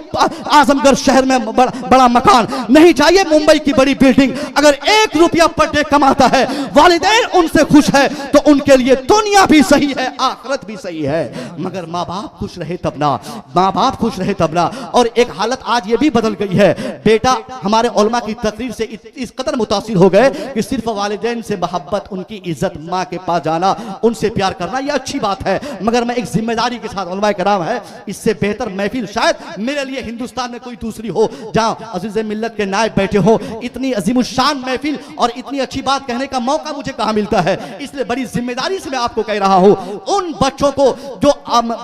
आजमगढ़ शहर में बड़ा मकान, नहीं चाहिए मुंबई की बड़ी बिल्डिंग, अगर 1 रुपया पर डे कमाता है, वालिदैन उनसे खुश है, तो उनके लिए दुनिया भी सही है, आखिरत भी सही है। मगर माँ बाप खुश रहे तब ना, माँ बाप खुश रहे तब ना। और एक हालत आज ये भी बदल गई है, बेटा हमारे उलमा की तकरीर से इस कदर मुतासिर हो गए कि सिर्फ वालिदैन से मोहब्बत, उनकी इज्जत, माँ के पास जाना, उनसे प्यार करना यह अच्छी बात है, मगर मैं एक जिम्मेदारी के साथ, उलमाए कराम है, इससे बेहतर महफिल शायद मेरे लिए हिंदुस्तान में कोई दूसरी हो जहां अजीज मिल्लत के नायब बैठे हो। इतनी अजीमुशान महफिल और इतनी अच्छी बात कहने का मौका मुझे कहां मिलता है, इसलिए बड़ी जिम्मेदारी से मैं आपको कह रहा हूं। उन बच्चों को जो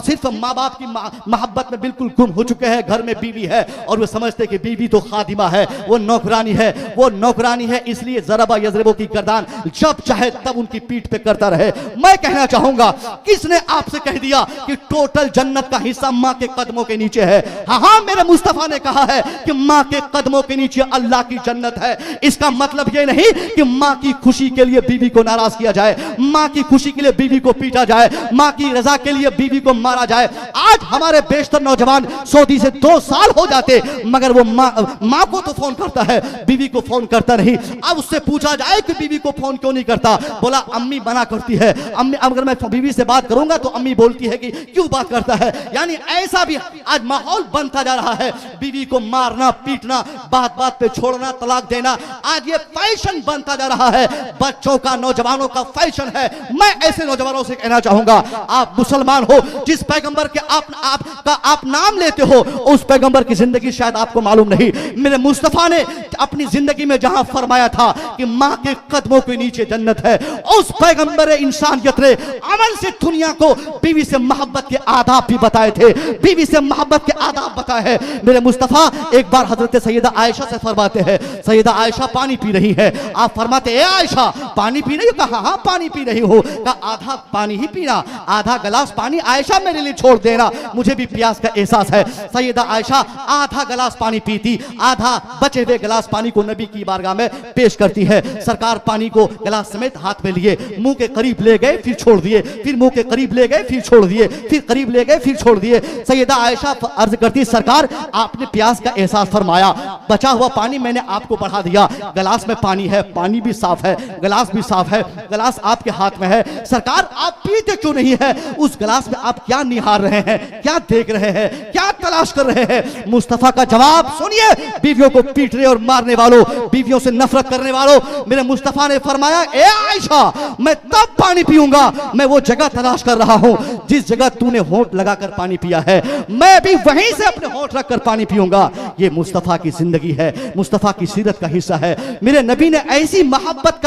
सिर्फ माँ बाप की मोहब्बत में बिल्कुल गुम हो चुके हैं, घर में बीवी है और वो समझते कि बीवी तो खादिमा है, वो नौकरानी है, वो नौकरानी है, इसलिए ज़रबा यज़रिबो की गर्दान जब चाहे तब उनकी पीठ पे करता रहे। मैं कहना चाहूंगा, किसने आपसे कह दिया कि टोटल जन्नत का हिस्सा माँ के कदमों के नीचे है? हाँ, मेरे मुस्तफा ने कहा है कि माँ के कदमों के नीचे अल्लाह की जन्नत है। इसका मतलब ये नहीं कि माँ की खुशी के लिए बीवी को नाराज किया जाए, माँ की खुशी के लिए बीवी को पीटा जाए, माँ की रजा के लिए बीवी को मारा जाए। आज हमारे बेशतर नौजवान सऊदी से 2 साल हो जाते, मगर वो माँ को तो फोन करता है, बीवी को फोन करता नहीं। अब उससे पूछा जाए कि बीवी को फोन क्यों नहीं करता, बोला अम्मी मना करती है। अम्मी, अगर मैं बीवी से बात करूंगा तो अम्मी बोलती है कि क्यों बात करता है। यानी ऐसा भी आज माहौल बनता जा रहा है, बीवी को मारना, पीटना, बात बात पे छोड़ना, तलाक देना, आज ये फैशन बनता जा रहा है, बच्चों का, नौजवानों का फैशन है। मैं ऐसे नौजवानों से कहना चाहूंगा, आप मुसलमान हो, जिस पैगंबर के आप नाम लेते हो, उस पैगंबर की जिंदगी शायद आपको मालूम नहीं। मेरे मुस्तफा ने अपनी जिंदगी में जहां फरमाया था कि माँ के कदमों के नीचे जन्नत है, उस पैगंबर इंसानियत ने अमल से दुनिया को बीवी से मोहब्बत के आदाब भी बताए थे, बीवी से मोहब्बत के आदाब बताए हैं। मेरे मुस्तफा एक बार हजरत सैयदा आयशा से फरमाते हैं, सैयदा आयशा पानी पी रही है, आप फरमाते हैं आयशा पानी पी रही हो? कहा हाँ पानी पी रही हो। कहा आधा पानी ही पीना, आधा गिलास पानी आयशा मेरे लिए छोड़ देना, मुझे भी प्यास का एहसास है। सैयदा आयशा आधा गिलास पानी पीती, आधा बचे हुए गिलास पानी को नबी की बारगाह में पेश करती है। सरकार पानी को गिलास समेत हाथ में लिए, मुंह के करीब ले गए, फिर छोड़ दिए, फिर मुंह के करीब ले गए, फिर छोड़ दिए, फिर करीब ले गए, फिर छोड़ दिए। सैयदा आयशा अर्ज करती, सरकार आपने प्यास का एहसास फरमाया, बचा हुआ पानी मैंने आपको बढ़ा दिया, गिलास में पानी है, पानी भी साफ है, गिलास भी साफ है, गिलास आपके हाथ में है, सरकार आप पीते क्यों नहीं है? उस गिलास में आप क्या निहार रहे हैं, क्या देख रहे हैं, क्या तलाश कर रहे हैं? मुस्तफा का जवाब सुनिए, बीवियों को पीटने और मारने वालों, बीवियों से नफरत करने वालों, मेरे मुस्तफा ने फरमाया, ए आयशा मैं तब पानी पीऊंगा, मैं वो जगह तलाश कर रहा हूं जिस जगह तूने होंठ लगाकर पानी पिया है, मैं भी वहीं से अपने होंठ रखकर पानी पीऊंगा। ये मुस्तफा की जिंदगी है, मुस्तफा की सीरत का हिस्सा है। मेरे नबी ने ऐसी मोहब्बत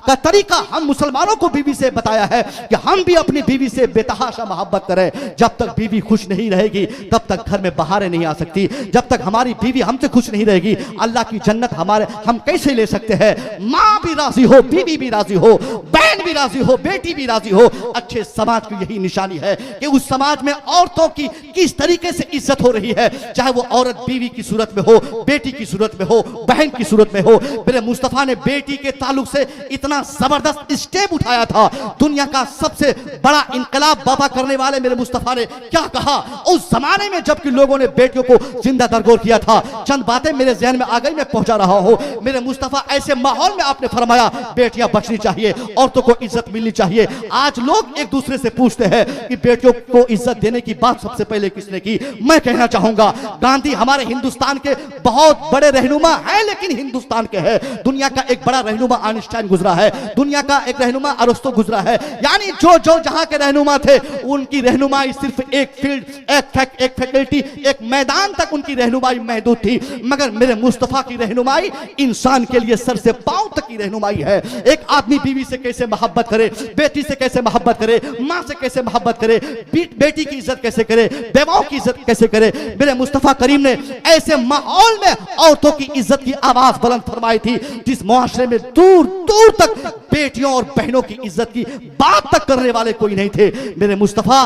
का तरीका हम मुसलमानों को बीवी से बताया है कि हम भी अपनी बीवी से बेतहाशा मोहब्बत करें। जब तक बीवी खुश नहीं रहेगी तब तक घर में बहारें नहीं आ सकती, जब तक हमारी बीवी हमसे खुश नहीं रहेगी अल्लाह की जन्नत हम कैसे ले सकते हैं? माँ भी राजी हो, बीवी भी राजी हो, बहन भी राजी हो, बेटी भी राजी हो। अच्छे समाज की यही निशानी है कि उस समाज में औरतों की किस तरीके से इज्जत हो रही है, चाहे वो औरत बीवी की सूरत में हो, बेटी की सूरत में हो, बहन की सूरत में हो। मेरे मुस्तफा ने बेटी के ताल्लुक से इतना जबरदस्त स्टेप उठाया था, दुनिया का सबसे बड़ा इनकलाब बाबा करने वाले मेरे मुस्तफा ने क्या कहा उस जमाने में जबकि लोगों ने बेटियों को जिंदा दरगोर किया था। चंद बातें मेरे जहन में आ गई, मैं पहुंचा रहा हूं। मेरे मुस्तफा ऐसे माहौल में आपने फरमाया बेटियां बचनी चाहिए, औरतों को इज्जत मिलनी चाहिए। आज लोग एक दूसरे से पूछते हैं कि बेटियों को इज्जत देने की बात सबसे पहले किसने की? मैं कहना चाहूंगा गांधी हमारे हिंदुस्तान के बहुत बड़े रहनुमा हैं, लेकिन हिंदुस्तान के हैं। दुनिया का एक बड़ा रहनुमा आइंस्टाइन गुजरा है, दुनिया का एक रहनुमा अरस्तु गुजरा है, यानी जो जो जहां के रहनुमा थे उनकी रहनुमाई सिर्फ एक फील्ड, एक फैकल्टी, एक मैदान तक उनकी रहनुमाई महदूद थी। मगर मेरे मुस्तफा की रहनुमाई इंसान के लिए सर से पांव तक की रहनुमाई है। एक आदमी बीवी से कैसे मोहब्बत करे, बेटी से कैसे मोहब्बत करे, माँ से कैसे मोहब्बत करे, बेटी की इज्जत कैसे करे, बेवाओं की इज्जत कैसे करे। मेरे मुस्तफा करीम ने ऐसे माहौल में औरतों की इज्जत की आवाज बुलंद फरमाई थी जिस मुआशरे में दूर दूर तक बेटियों और बहनों की इज्जत की बात तक करने वाले कोई नहीं थे। मेरे मुस्तफा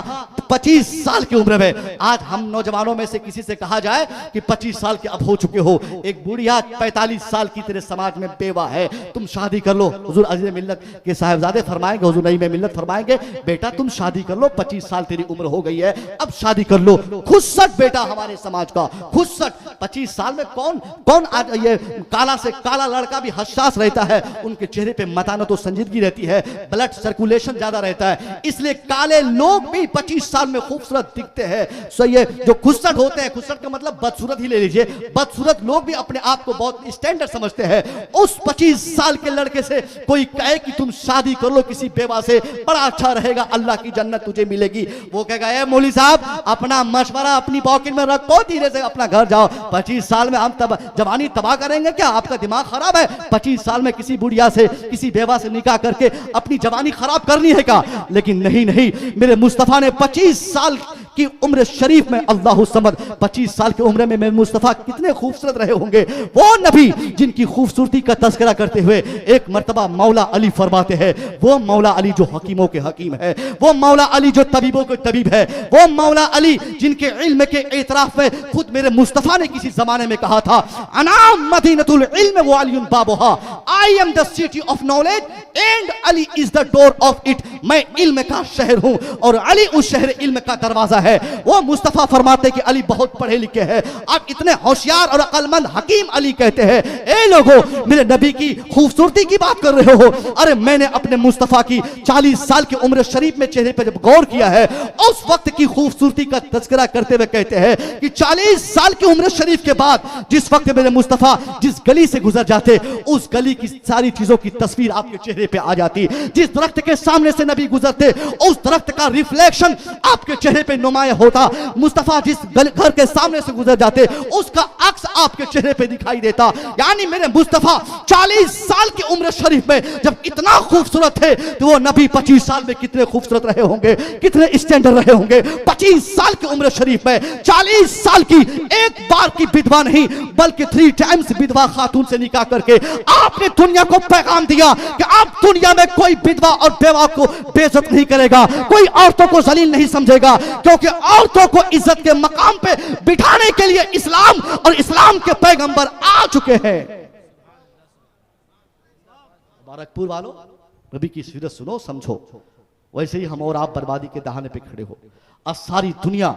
25 साल की उम्र में, आज हम नौजवानों में से किसी से कहा जाए कि 25 साल के अब हो चुके हो, एक बुढ़िया 45 साल की तेरे समाज में बेवा है, तुम शादी कर लो। हुजूर अजीज मिल्लत के साहिबजादे फरमाएंगे, हुजूर नईम मिल्लत फरमाएंगे, बेटा तुम शादी कर लो, 25 साल तेरी उम्र हो गई है, अब शादी कर लो। खुदसट बेटा हमारे समाज का, खुदसट 25 साल में कौन आज ये काला से काला लड़का भी हसास रहता है, उनके चेहरे पे मतानत और संजीदगी रहती है, ब्लड सर्कुलेशन ज्यादा रहता है, इसलिए काले लोग भी 25 साल में खूबसूरत दिखते हैं। सो ये जो खुदसट होते हैं, खुदसट का मतलब बदसूरत ही ले लीजिए, बदसूरत लोग भी अपने आप को बहुत स्टैंडर्ड समझते हैं। उस 25 साल के लड़के से कोई कहे कि तुम शादी कर लो किसी बेवा से, बड़ा अच्छा रहेगा, अल्लाह की जन्नत तुझे मिलेगी। वो कहेगा ए मौलवी साहब अपना मशवरा अपनी पॉकेट में रखो, धीरे से अपना घर जाओ, 25 साल में हम जवानी तबाह करेंगे क्या? आपका दिमाग खराब है? 25 साल में किसी बुढ़िया से किसी बेवा से निकाह करके अपनी जवानी खराब करनी है क्या? लेकिन नहीं नहीं, मेरे मुस्तफ़ा ने 25 साल की उम्र शरीफ में, अल्लाह समद 25 साल की उम्र में मेरे मुस्तफ़ा कितने खूबसूरत रहे होंगे। वो नबी जिनकी खूबसूरती का तज़किरा करते हुए एक मर्तबा मौला अली फरमाते हैं, वो मौला अली जो हकीमों के हकीम है, वो मौला अली जो तबीबों के तबीब है, वो मौला अली जिनके इल्म के एतराफ में खुद मेरे मुस्तफ़ा ने किसी जमाने में कहा था, अना मदीनतुल इल्म व अलीयुन बाबुहा, I am the city of knowledge and Ali is the door of it. मैं इल्म का शहर हूं और अली उस शहर इल्म का दरवाजा है। वो मुस्तफ़ा फरमाते कि अली बहुत पढ़े लिखे हैं, आप इतने होशियार और अक्लमंद हकीम अली कहते हैं। ए लोगों, मेरे नबी की खूबसूरती की बात कर रहे हो? अरे मैंने अपने मुस्तफ़ा की 40 साल की उम्र शरीफ में चेहरे पर जब गौर किया है, उस वक्त की खूबसूरती का तज़किरा करते हुए कहते हैं कि 40 साल की उम्र शरीफ के बाद जिस वक्त मेरे मुस्तफ़ा जिस गली से गुजर जाते, उस गली की सारी चीजों की तस्वीर आपके चेहरे पे आ जाती। जिस दरख्त के सामने से नबी गुजरते, उस दरख्त का रिफ्लेक्शन आपके चेहरे पे नुमाया होता। मुस्तफ़ा जिस घर के सामने से गुजर जाते, उसका अक्स आपके चेहरे पे दिखाई देता। यानी मेरे मुस्तफ़ा 40 साल की उम्र शरीफ में जब इतना खूबसूरत थे, तो वो नबी 25 साल में कितने खूबसूरत रहे होंगे, कितने स्टैंडर्ड रहे होंगे। 25 साल की उम्र शरीफ में 40 साल की एक बार की विधवा नहीं, बल्कि 3 टाइम्स विधवा खातून से निकाह करके आपने दुनिया को पैगाम दिया कि आप दुनिया में कोई विधवा और बेवा को बेइज्जत नहीं करेगा, कोई औरतों को जलील नहीं समझेगा, क्योंकि औरतों को इज्जत के मकाम पे बिठाने के लिए इस्लाम और इस्लाम के पैगंबर आ चुके हैं। मुबारकपुर वालों, नबी की सीरत सुनो, समझो। वैसे ही हम और आप बर्बादी के दहाने पे खड़े हो, और सारी दुनिया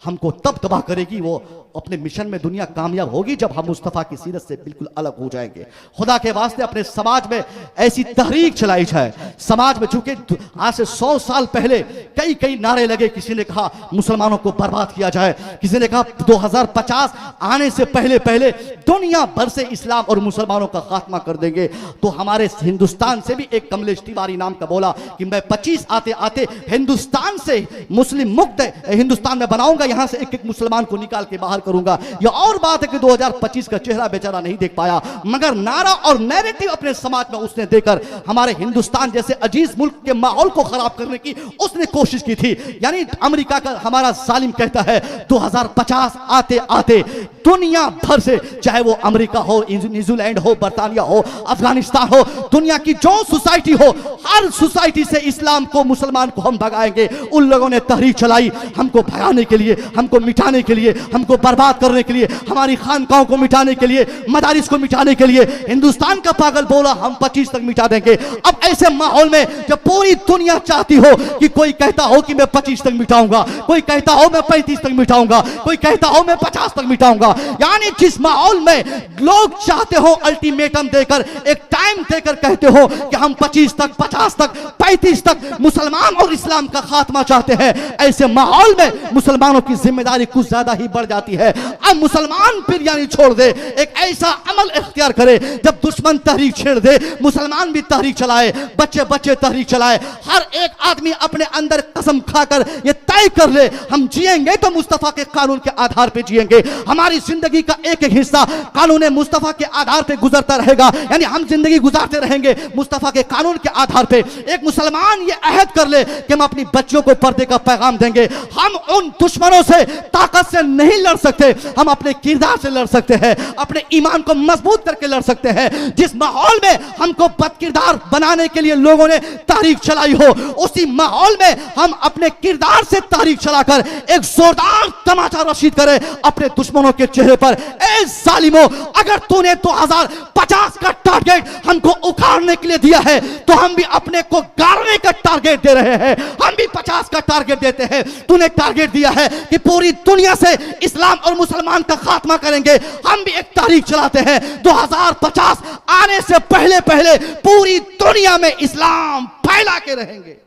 हमको तब तबाह करेगी, वो अपने मिशन में दुनिया कामयाब होगी जब हम मुस्तफ़ा की सीरत से बिल्कुल अलग हो जाएंगे। खुदा के वास्ते अपने समाज में ऐसी तहरीक चलाई जाए। समाज में चूंकि आज से 100 साल पहले कई कई नारे लगे, किसी ने कहा मुसलमानों को बर्बाद किया जाए, किसी ने कहा 2050 आने से पहले पहले दुनिया भर से इस्लाम और मुसलमानों का खात्मा कर देंगे। तो हमारे हिंदुस्तान से भी एक कमलेश तिवारी नाम का बोला कि मैं 25 आते आते हिंदुस्तान से मुस्लिम मुक्त हिंदुस्तान में बनाऊंगा, यहां से एक एक मुसलमान को निकाल के बाहर करूंगा। यह और बात है कि 2025 का चेहरा बेचारा नहीं देख पाया, मगर नारा और नैरेटिव अपने समाज में उसने देकर हमारे हिंदुस्तान जैसे अजीज मुल्क के माहौल को खराब करने की उसने कोशिश की थी। यानी अमेरिका का हमारा सालिम कहता है 2050 आते आते दुनिया भर से, चाहे वो अमेरिका हो, न्यूजीलैंड हो, बर्तानिया हो, अफगानिस्तान हो, दुनिया की जो सोसाइटी हो, हर सोसाइटी से इस्लाम को, मुसलमान को हम भगाएंगे। उन लोगों ने तहरीक चलाई हमको भगाने के लिए, हमको मिटाने के लिए, हमको बर्बाद करने के लिए, हमारी खानकाहों को मिटाने के लिए, मदारिस को मिटाने के लिए। हिंदुस्तान का पागल बोला हम 25 तक मिटा देंगे। अब ऐसे माहौल में जब पूरी दुनिया चाहती हो कि कोई कहता हो कि मैं 25 तक मिटाऊंगा, कोई कहता हो मैं 35 तक मिटाऊंगा, कोई कहता हो मैं 50 तक मिटाऊंगा, यानी जिस माहौल में लोग चाहते हो अल्टीमेटम देकर, एक टाइम देकर कहते हो कि हम 25 तक, 50 तक, 35 तक मुसलमान और इस्लाम का खात्मा चाहते हैं, ऐसे माहौल में मुसलमानों की जिम्मेदारी कुछ ज्यादा ही बढ़ जाती है। अब मुसलमान बिरयानी छोड़ दे, एक ऐसा अमल इख्तियार करे जब दुश्मन तहरीक छेड़ दे, मुसलमान भी तहरीक चलाए, बच्चे बच्चे तहरीक चलाए, हर एक आदमी अपने अंदर कसम खाकर ये तय कर ले हम जिएंगे तो मुस्तफा के कानून के आधार पे जिएंगे। हमारी जिंदगी का एक एक हिस्सा कानून मुस्तफा के आधार पे गुजरता रहेगा, यानी हम जिंदगी गुजारते रहेंगे मुस्तफा के कानून के आधार पे। एक मुसलमान ये अहद कर ले कि हम अपनी बच्चियों को पर्दे का पैगाम देंगे। हम उन दुश्मनों से ताकत से नहीं लड़ सकते, हम अपने किरदार से लड़ सकते हैं, अपने ईमान को मजबूत करके लड़ सकते हैं। जिस माहौल में हमको बदकिरदार बनाने के लिए लोगों ने तहरीक चलाई हो, उसी माहौल में हम अपने किरदार से तहरीक चलाकर एक जोरदार तमाचा रशीद करें अपने दुश्मनों के चेहरे पर। ए जालिमो, अगर तूने 2050 का टारगेट हमको उखाड़ने के लिए दिया है, तो हम भी अपने को गाड़ने का टारगेट दे रहे हैं। हम भी 50 का टारगेट देते हैं। तूने टारगेट दिया है कि पूरी दुनिया से इस्लाम और मुसलमान का खात्मा करेंगे, हम भी एक तारीख चलाते हैं 2050 आने से पहले पहले पूरी दुनिया में इस्लाम फैला के रहेंगे।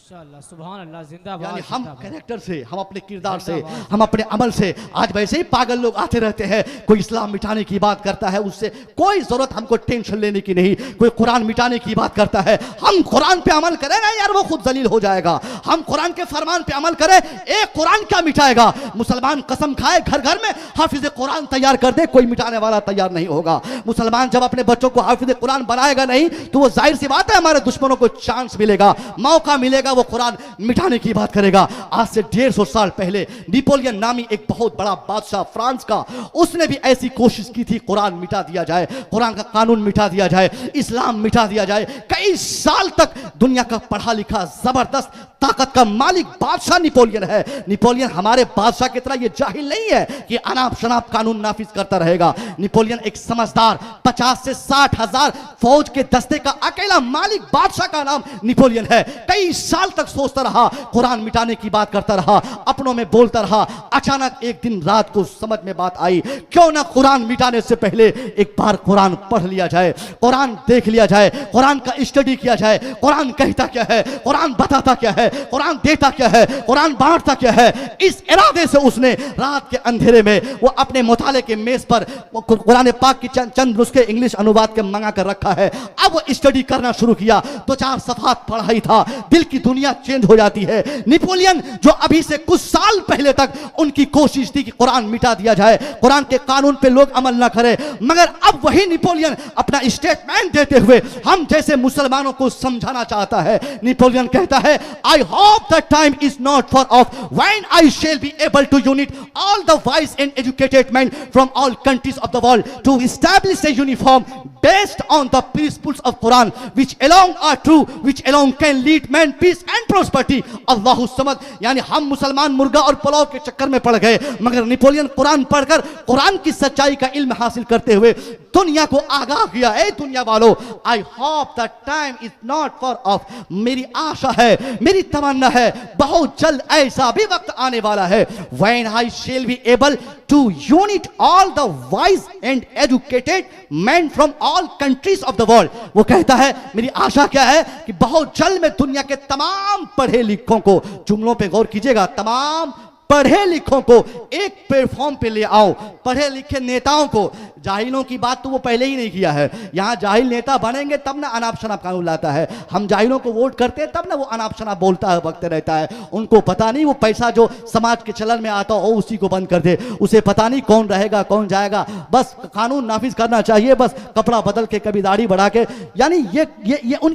माशाअल्लाह, सुभान अल्लाह, जिंदाबाद यानी हम जिंदाबाद। कैरेक्टर से, हम अपने किरदार से, जिंदाबाद। हम अपने अमल से, आज वैसे ही पागल लोग आते रहते हैं, कोई इस्लाम मिटाने की बात करता है, उससे कोई जरूरत हमको टेंशन लेने की नहीं, कोई कुरान मिटाने की बात करता है, हम कुरान पे अमल करें ना यार, वो खुद जलील हो जाएगा। हम कुरान के फरमान पे अमल करें, एक कुरान क्या मिटाएगा। मुसलमान कसम खाए घर घर में हाफिज कुरान तैयार कर दे, कोई मिटाने वाला तैयार नहीं होगा। मुसलमान जब अपने बच्चों को हाफिज कुरान बनाएगा नहीं, तो वो जाहिर सी बात है हमारे दुश्मनों को चांस मिलेगा, मौका मिलेगा, वो कुरान मिटाने की बात करेगा। आज से 150 साल पहले नेपोलियन नामी एक बहुत बड़ा बादशाह फ्रांस का, उसने भी ऐसी कोशिश की थी कुरान मिटा दिया जाए, कुरान का कानून मिटा दिया जाए, इस्लाम मिटा दिया जाए। कई साल तक दुनिया का पढ़ा लिखा जबरदस्त ताकत का मालिक बादशाह नेपोलियन है। नेपोलियन हमारे बादशाह की तरह ये जाहिल नहीं है कि अनाप शनाप कानून नाफिज करता रहेगा। नेपोलियन एक समझदार 50 से 60 हजार फौज के दस्ते का अकेला मालिक बादशाह का नाम नेपोलियन है। कई साल तक सोचता रहा, कुरान मिटाने की बात करता रहा, अपनों में बोलता रहा। अचानक एक दिन रात को समझ में बात आई, क्यों ना कुरान मिटाने से पहले एक बार कुरान पढ़ लिया जाए, कुरान देख लिया जाए, कुरान का स्टडी किया जाए, कुरान कहता क्या है, कुरान बताता क्या है, कुरान देता क्या है, कुरान बांटता क्या है। इस इरादे से उसने रात के अंधेरे में वो अपने मुताले के मेज पर कुरान पाक की चंद नुस्खे इंग्लिश अनुवाद के मंगा कर रखा है। अब वो स्टडी करना शुरू किया, 2-4 सफात पढ़ा ही था, दिल की दुनिया चेंज हो जाती है। नेपोलियन जो अभी से कुछ साल पहले तक उनकी कोशिश थी कि कुरान मिटा दिया जाए, कुरान के कानून पे लोग अमल ना करें, मगर अब वही नेपोलियन अपना स्टेटमेंट देते हुए हम जैसे मुसलमानों को समझाना चाहता है। नेपोलियन कहता है, I hope the time is not far off when I shall be able to unite all the wise and educated men from all countries of the world to establish a uniform based on the principles of Quran, which alone are true, which alone can lead man peace and prosperity. अल्लाहु समद। यानी हम मुसलमान मुर्गा और पुलाव के चक्कर में पड़ गए, मगर नेपोलियन कुरान पढ़कर कुरान की सच्चाई का इल्म हासिल करते हुए दुनिया को आगाह किया। ए दुनिया वालों, आई hope the time is not far of, मेरी आशा है, मेरी तमन्ना है, बहुत जल्द ऐसा भी वक्त आने वाला है, when I shall be able to unite all the wise and educated men from all countries of the world. वो कहता है, मेरी आशा क्या है कि बहुत जल्द मैं दुनिया के तमाम पढ़े लिखों को, जुमलों पे गौर कीजिएगा, तमाम पढ़े लिखों को एक प्लेटफॉर्म पे ले आओ। पढ़े लिखे नेताओं को, जाहिलों की बात तो वो पहले ही नहीं किया है। यहाँ जाहिल नेता बनेंगे तब ना अनाप शनाप कानून लाता है। हम जाहिलों को वोट करते हैं तब ना वो अनाप शनाप बोलता है, बकते रहता है। उनको पता नहीं वो पैसा जो समाज के चलन में आता हो उसी को बंद कर दे, उसे पता नहीं कौन रहेगा कौन जाएगा, बस कानून नाफिज करना चाहिए, बस कपड़ा बदल के कभी दाढ़ी बढ़ा के। यानी ये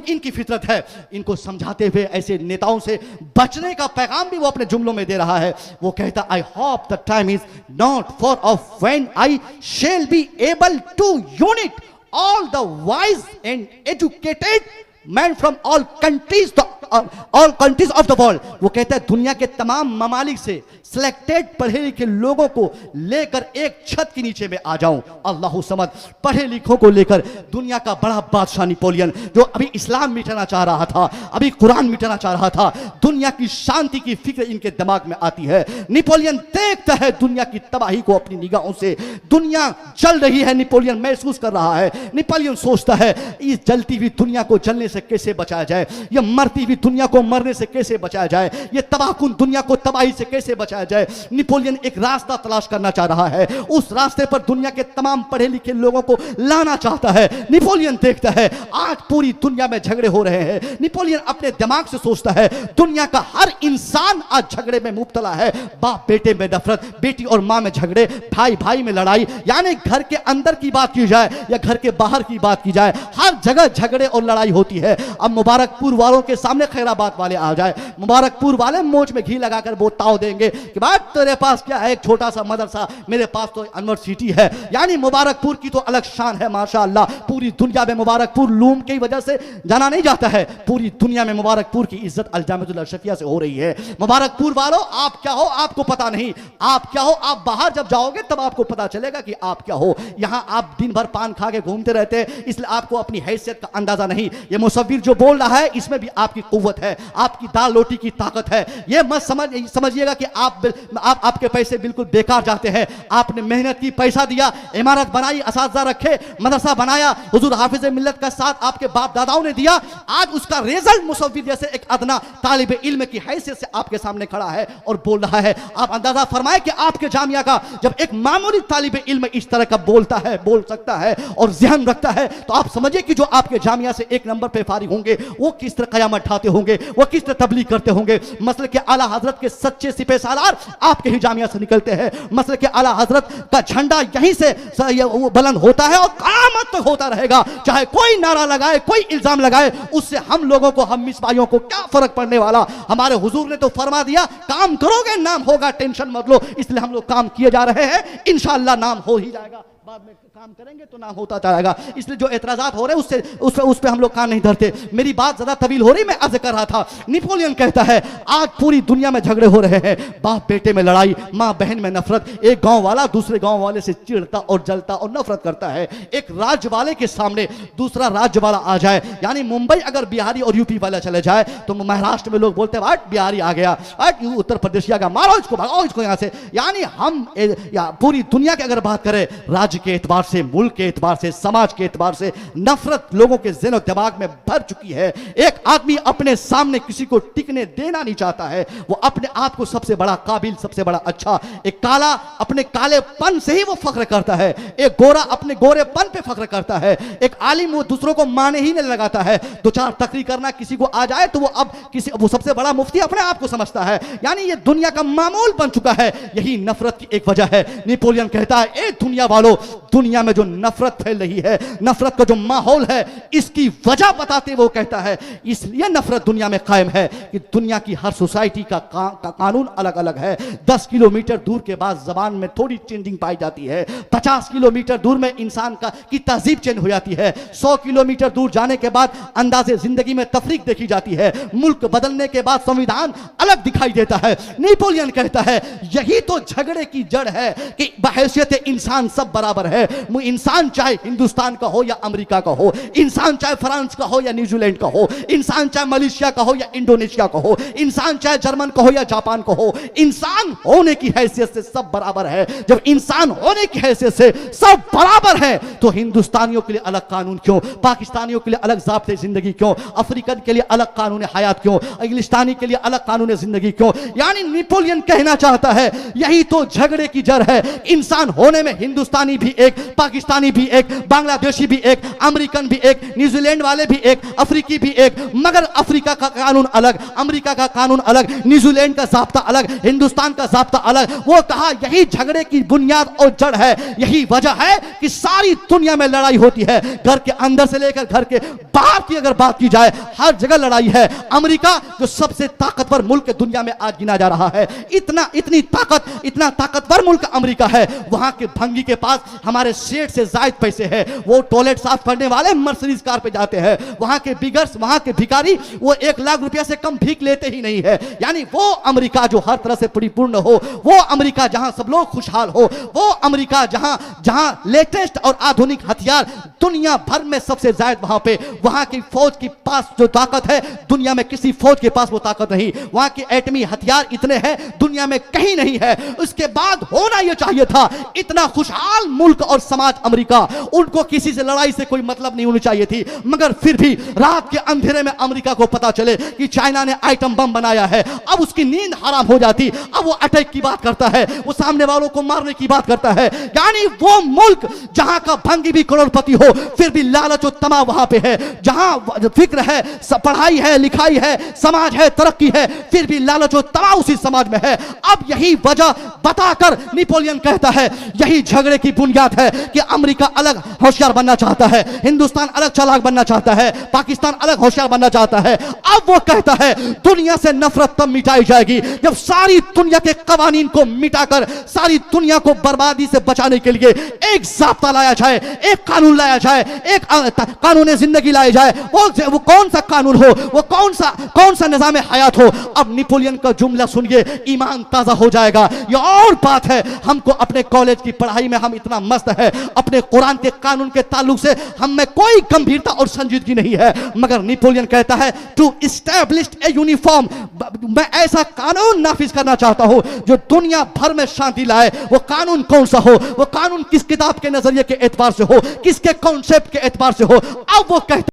इनकी फितरत है। इनको समझाते हुए ऐसे नेताओं से बचने का पैगाम भी वो अपने जुमलों में दे रहा है। वो कहता, I hope the time is not far off when I shall be able to unite all the wise and educated men from all countries of the world. वो कहता है दुनिया के तमाम ममालिक से सिलेक्टेड पढ़े लिखे लोगों को लेकर एक छत के नीचे में आ जाऊं। अल्लाह समद। पढ़े लिखों को लेकर दुनिया का बड़ा बादशाह नेपोलियन, जो अभी इस्लाम मिटाना चाह रहा था, अभी कुरान मिटाना चाह रहा था, दुनिया की शांति की फिक्र इनके दिमाग में आती है। नेपोलियन देखता है दुनिया की तबाही को अपनी निगाहों से। दुनिया जल रही है, नेपोलियन महसूस कर रहा है। नेपोलियन सोचता है इस जलती हुई दुनिया को जलने से कैसे बचाया जाए, ये मरती हुई दुनिया को मरने से कैसे बचाया जाए, ये तबाहकुन दुनिया को तबाही से कैसे बचाया जाए। नेपोलियन एक रास्ता तलाश करना चाह रहा है, उस रास्ते पर दुनिया के तमाम पढ़े लिखे लोगों को लाना चाहता है। नेपोलियन देखता है आज पूरी दुनिया में झगड़े हो रहे हैं। नेपोलियन अपने दिमाग से सोचता है दुनिया का हर इंसान आज झगड़े में मुब्तला है। बाप बेटे में नफरत, बेटी और मां में झगड़े, भाई भाई में लड़ाई, यानी घर के अंदर की बात की जाए या घर के बाहर की बात की जाए, हर जगह झगड़े और लड़ाई होती है। अब मुबारकपुर वालों के सामने खैराबाद वाले आ जाए, मुबारकपुर वाले मोच में घी लगाकर वो ताव देंगे कि बात तेरे पास क्या है, एक छोटा सा मदरसा, मेरे पास तो यूनिवर्सिटी है। यानी मुबारकपुर की तो अलग शान है माशाअल्लाह। पूरी दुनिया में मुबारकपुर लूम की वजह से जाना नहीं जाता है, पूरी दुनिया में मुबारकपुर की इज्जत अलजामियतुल अशरफिया से हो रही है। मुबारकपुर वालों, आप क्या हो आपको पता नहीं, आप क्या हो आप बाहर जब जाओगे तब आपको पता चलेगा कि आप क्या हो। यहां आप दिन भर पान खा के घूमते रहते हैं, इसलिए आपको अपनी हैसियत का अंदाजा नहीं। ये मुसव्विर जो बोल रहा है इसमें भी आपकी कुव्वत है, आपकी दाल रोटी की ताकत है। ये मत समझिएगा कि आपके पैसे बिल्कुल बेकार जाते हैं। आपने मेहनत की, पैसा दिया, इमारत बनाई, असातिज़ा रखे, मदरसा बनाया, हुजूर हाफिज़ मिल्लत का साथ आपके बाप दादाओं ने दिया। आज उसका रिजल्ट मुसव्विर जैसे एक अदना तालिब इल्म की हैसियत से आपके सामने खड़ा है और बोल रहा है। आप अंदाजा फरमाए कि आपके जामिया का जब एक मामूली तालिब इल्म इस तरह का बोलता है, बोल सकता है और ज़हन रखता है, तो आप समझिए कि जो आपके जामिया से एक नंबर पे फारिग होंगे वो किस तरह क़यामत ठाते होंगे, वो किस तरह तबलीग करते होंगे। मसले के आला हजरत के सच्चे सिपह सालार आपके ही जामिया से निकलते हैं। मसले के आला हजरत का झंडा यहीं से वो बुलंद होता है और क़यामत तक होता रहेगा। चाहे कोई नारा लगाए, कोई इल्जाम लगाए, उससे हम लोगों को, हम मिसबाइयों को क्या फर्क पड़ने वाला। हमारे हुजूर ने तो फरमा दिया, काम करोगे नाम होगा, टेंशन मत लो। इसलिए हम लोग काम किए जा रहे हैं, इंशाअल्लाह नाम हो ही जाएगा। बाद में काम करेंगे तो नाम होता जाएगा। इसलिए जो एतराज़ात हो रहे हैं उस पे हम लोग कान नहीं धरते। मेरी बात ज़्यादा तवील हो रही, मैं अर्ज कर रहा था। नेपोलियन कहता है आज पूरी दुनिया में झगड़े हो रहे हैं, बाप बेटे में लड़ाई, माँ बहन में नफरत, एक गांव वाला दूसरे गांव वाले से चिढ़ता और जलता और नफरत करता है। एक राज्य वाले के सामने दूसरा राज्य वाला आ जाए, यानी मुंबई अगर बिहारी और यूपी वाला चले जाए तो महाराष्ट्र में लोग बोलते हैं बिहारी आ गया, उत्तर प्रदेश आ गया, मारो इसको, भगाओ इसको यहाँ से। यानी हम पूरी दुनिया की अगर बात करें, राज्य के एतबार से, मुल्क के एतबार से, समाज के एतबार से नफरत लोगों के ज़हन और दिमाग में भर चुकी है। एक आदमी अपने सामने किसी को टिकने देना नहीं चाहता है, वो अपने आप को सबसे बड़ा काबिल, सबसे बड़ा अच्छा। एक काला अपने कालेपन से ही वो फख्र करता है, एक गोरा अपने गोरेपन पे फख्र करता है, एक आलिम वो दूसरों को माने ही नहीं लगाता है। दो चार तकरीर करना किसी को आ जाए तो वो सबसे बड़ा मुफ्ती अपने आप को समझता है। यानी ये दुनिया का मामूल बन चुका है। यही नफरत की एक वजह है। नेपोलियन कहता है ए दुनिया वालों, दुनिया में जो नफरत फैल रही है, नफरत का जो माहौल है, इसकी वजह बताते वो कहता है इसलिए नफरत दुनिया में कायम है कि दुनिया की हर सोसाइटी का कानून अलग अलग है। 10 किलोमीटर दूर के बाद जबान में थोड़ी चेंजिंग पाई जाती है, 50 किलोमीटर दूर में इंसान की तहजीब चेंज हो जाती है, 100 किलोमीटर दूर जाने के बाद अंदाजे जिंदगी में तफरीक देखी जाती है, मुल्क बदलने के बाद संविधान अलग दिखाई देता है। नेपोलियन कहता है यही तो झगड़े की जड़ है कि बहैसियत इंसान सब बराबर है। इंसान चाहे हिंदुस्तान का हो या अमेरिका का हो, इंसान चाहे फ्रांस का हो या न्यूजीलैंड का हो, इंसान चाहे मलेशिया का हो या इंडोनेशिया का हो, इंसान चाहे जर्मन का हो या जापान का हो, इंसान होने की हैसियत से सब बराबर है। जब इंसान होने की हैसियत से सब बराबर है तो हिंदुस्तानियों के लिए अलग कानून क्यों, पाकिस्तानियों के लिए अलग ज़ाब्ते जिंदगी क्यों, अफ्रीकन के लिए अलग कानून हयात क्यों, इंग्लिस्तानी के लिए अलग कानून जिंदगी क्यों। यानी नेपोलियन कहना चाहता है यही तो झगड़े की जड़ है। इंसान होने में हिंदुस्तानी भी एक, पाकिस्तानी भी एक, बांग्लादेशी भी एक, अमेरिकन भी एक, न्यूजीलैंड वाले भी एक, अफ्रीकी भी एक, मगर अफ्रीका का कानून अलग, अमेरिका का कानून अलग, न्यूजीलैंड का ज़ाब्ता अलग, हिंदुस्तान का ज़ाब्ता अलग। वो कहा यही झगड़े की बुनियाद और जड़ है, यही वजह है कि सारी दुनिया में लड़ाई होती है। घर के अंदर से लेकर घर के बाहर की अगर बात की जाए, हर जगह लड़ाई है। अमेरिका जो सबसे ताकतवर मुल्क दुनिया में आज गिना जा रहा है, इतना ताकतवर मुल्क अमेरिका है, वहां के भंगी के पास हमारे सेठ से जायद पैसे हैं। वो टॉयलेट साफ करने वाले मर्सिडीज कार पे जाते हैं। वहां के बिगर्स, वहां के भिखारी वो 1 लाख रुपया से कम भीख लेते ही नहीं है। यानी वो अमेरिका जो हर तरह से परिपूर्ण हो, वो अमेरिका जहां सब लोग खुशहाल हो, वो अमेरिका जहां लेटेस्ट और आधुनिक हथियार दुनिया भर में सबसे ज्यादा, वहां की फौज के पास जो ताकत है दुनिया में किसी फौज के पास वो ताकत नहीं। वहां के एटमी हथियार इतने हैं दुनिया में कहीं नहीं है। उसके बाद होना यह चाहिए था, इतना खुशहाल मुल्क और समाज अमेरिका, उनको किसी से लड़ाई से कोई मतलब नहीं होनी चाहिए थी। मगर फिर भी रात के अंधेरे में अमेरिका को पता चले कि चाइना ने आइटम बम बनाया है, अब उसकी नींद हराम हो जाती, अब वो अटैक की बात करता है, वो सामने वालों को मारने की बात करता है। यानी वो मुल्क जहां का भंगी भी करोड़पति हो, फिर भी लालच और तमा वहां पे है। जहां फिक्र है, पढ़ाई है, लिखाई है, समाज है, तरक्की है, फिर भी लालच और तमा उसी समाज में है। अब यही वजह बताकर नेपोलियन कहता है यही झगड़े की बुनियाद है कि अमेरिका अलग होशियार बनना चाहता है, हिंदुस्तान अलग चालाक बनना चाहता है, पाकिस्तान अलग होशियार बनना चाहता है। अब वो कहता है दुनिया से नफरत तब मिटाई जाएगी जब सारी दुनिया के कवानीन को मिटाकर सारी दुनिया को बर्बादी से बचाने के लिए एक ज़ाब्ता लाया जाए, एक कानून लाया जाए, एक कानून जिंदगी लाई जाए। वो कौन सा कानून हो, वो कौन सा निज़ाम हयात हो। अब नेपोलियन का जुमला सुनिए, ईमान ताज़ा हो जाएगा। ये और बात है, हमको अपने कॉलेज की पढ़ाई में हम इतना मस्त है। अपने कुरान के कानून के ताल्लुक से हम में कोई गंभीरता और संजीदगी नहीं है, मगर नेपोलियन कहता है टू इस्टेब्लिश ए यूनिफॉर्म, मैं ऐसा कानून नाफिज करना चाहता हूं जो दुनिया भर में शांति लाए। वो कानून कौन सा हो, वो कानून किस किताब के नजरिए के एतबार से हो, किसके कॉन्सेप्ट के एतबार से हो। अब वो कहते